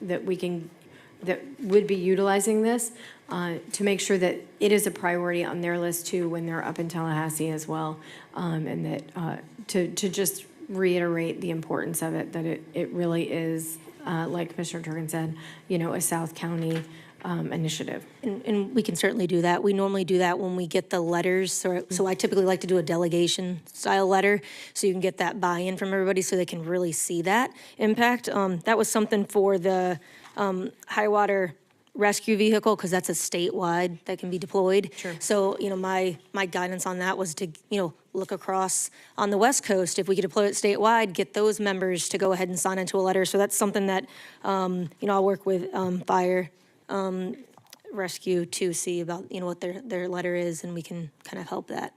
would be utilizing this to make sure that it is a priority on their list too when they're up in Tallahassee as well. And that to just reiterate the importance of it, that it really is, like Commissioner Turgan said, a South County initiative. And we can certainly do that. We normally do that when we get the letters. So I typically like to do a delegation style letter, so you can get that buy-in from everybody so they can really see that impact. That was something for the high water rescue vehicle, because that's a statewide that can be deployed. Sure. So, my guidance on that was to, look across on the West Coast. If we could deploy it statewide, get those members to go ahead and sign into a letter. So that's something that, I'll work with fire rescue to see about, what their letter is, and we can kind of help that.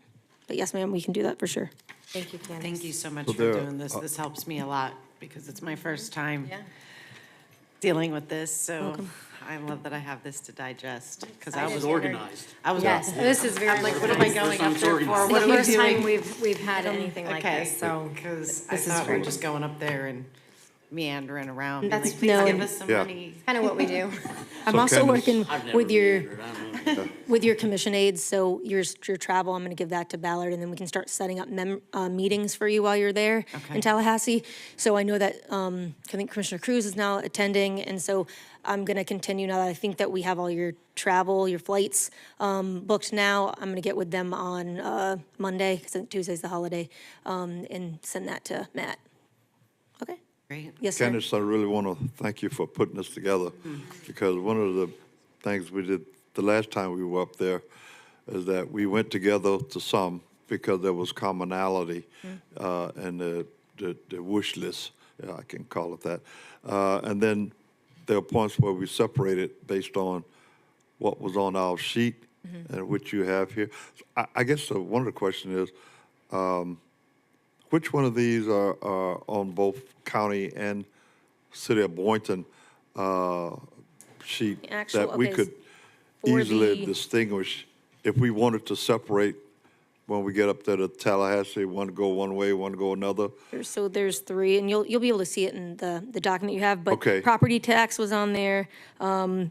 But yes, ma'am, we can do that for sure. Thank you, Candace. Thank you so much So for there- doing this. This helps me a lot because it's my first time dealing with this, so I love that I have this to digest. Because I was organized. Yes, this is very. I'm like, what am I going up there for? It's What the are we first time doing? we've had anything like Okay, this, so. because I this is thought we were great. just going up there and meandering around, being That's- like, please no, give and- us some Yeah. money. Kind of what we do. I'm So also Candace- working I've never with your, meandered, I don't know. with your commission aides, so your travel, I'm gonna give that to Ballard, and then we can start setting up meetings for you while you're there Okay. in Tallahassee. So I know that, I think Commissioner Cruz is now attending, and so I'm gonna continue now that I think that we have all your travel, your flights, booked now. I'm gonna get with them on, Monday, because Tuesday's the holiday, and send that to Matt. Okay? Great. Yes, sir. Candace, I really want to thank you for putting this together, because one of the things we did the last time we were up there is that we went together to some because there was commonality in the wish list, I can call it that. And then there are points where we separated based on what was on our sheet and which you have here. I guess one of the questions is, which one of these are on both county and city of Boynton sheet Actual- that we okay, could for easily the- distinguish if we wanted to separate when we get up there to Tallahassee, one go one way, one go another? So there's three, and you'll be able to see it in the document you have, but Okay. property tax was on there.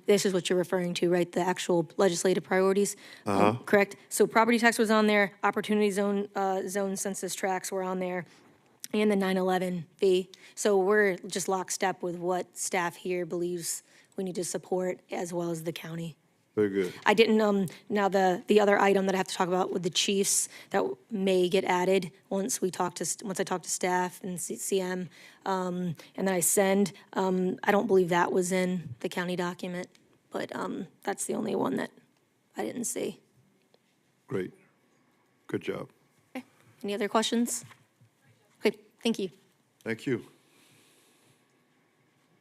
This is what you're referring to, right? The actual legislative priorities, correct? So property tax was on there, opportunity zone census tracts were on there, and the 9/11 fee. So we're just lockstep with what staff here believes we need to support, as well as the county. Very good. I didn't, now the other item that I have to talk about with the chiefs that may get added once I talk to staff and CM, and then I send, I don't believe that was in the county document, but, that's the only one that I didn't see. Great. Good job. Any other questions? Okay, thank you. Thank you.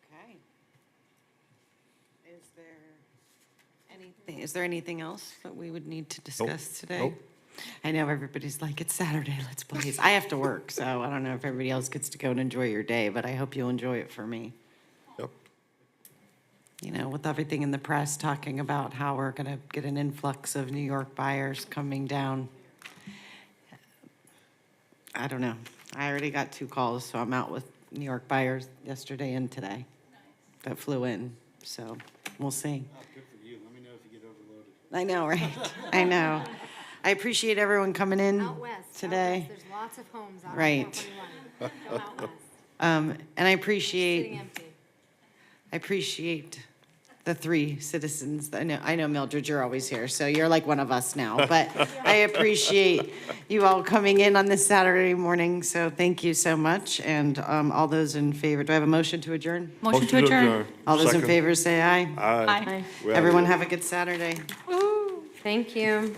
Okay. Is there anything else that we would need to discuss today? Nope. I know everybody's like, it's Saturday, let's please. I have to work, so I don't know if everybody else gets to go and enjoy your day, but I hope you'll enjoy it for me. Yep. You know, with everything in the press talking about how we're going to get an influx of New York buyers coming down. I don't know. I already got 2 calls, so I'm out with New York buyers yesterday and today that flew in, so we'll see. Good for you. Let me know if you get overloaded. I know, right? I know. I appreciate everyone coming in Out west. today. There's lots of homes out on Right. 421. Come out west. And I appreciate. Sitting empty. I appreciate the 3 citizens. I know Mildred, you're always here, so you're like one of us now. But I appreciate you all coming in on this Saturday morning, so thank you so much. And all those in favor, do I have a motion to adjourn? Motion to adjourn. All those in Second. favor say aye. Aye. Aye. We're out of Everyone here. have a good Saturday. Thank you.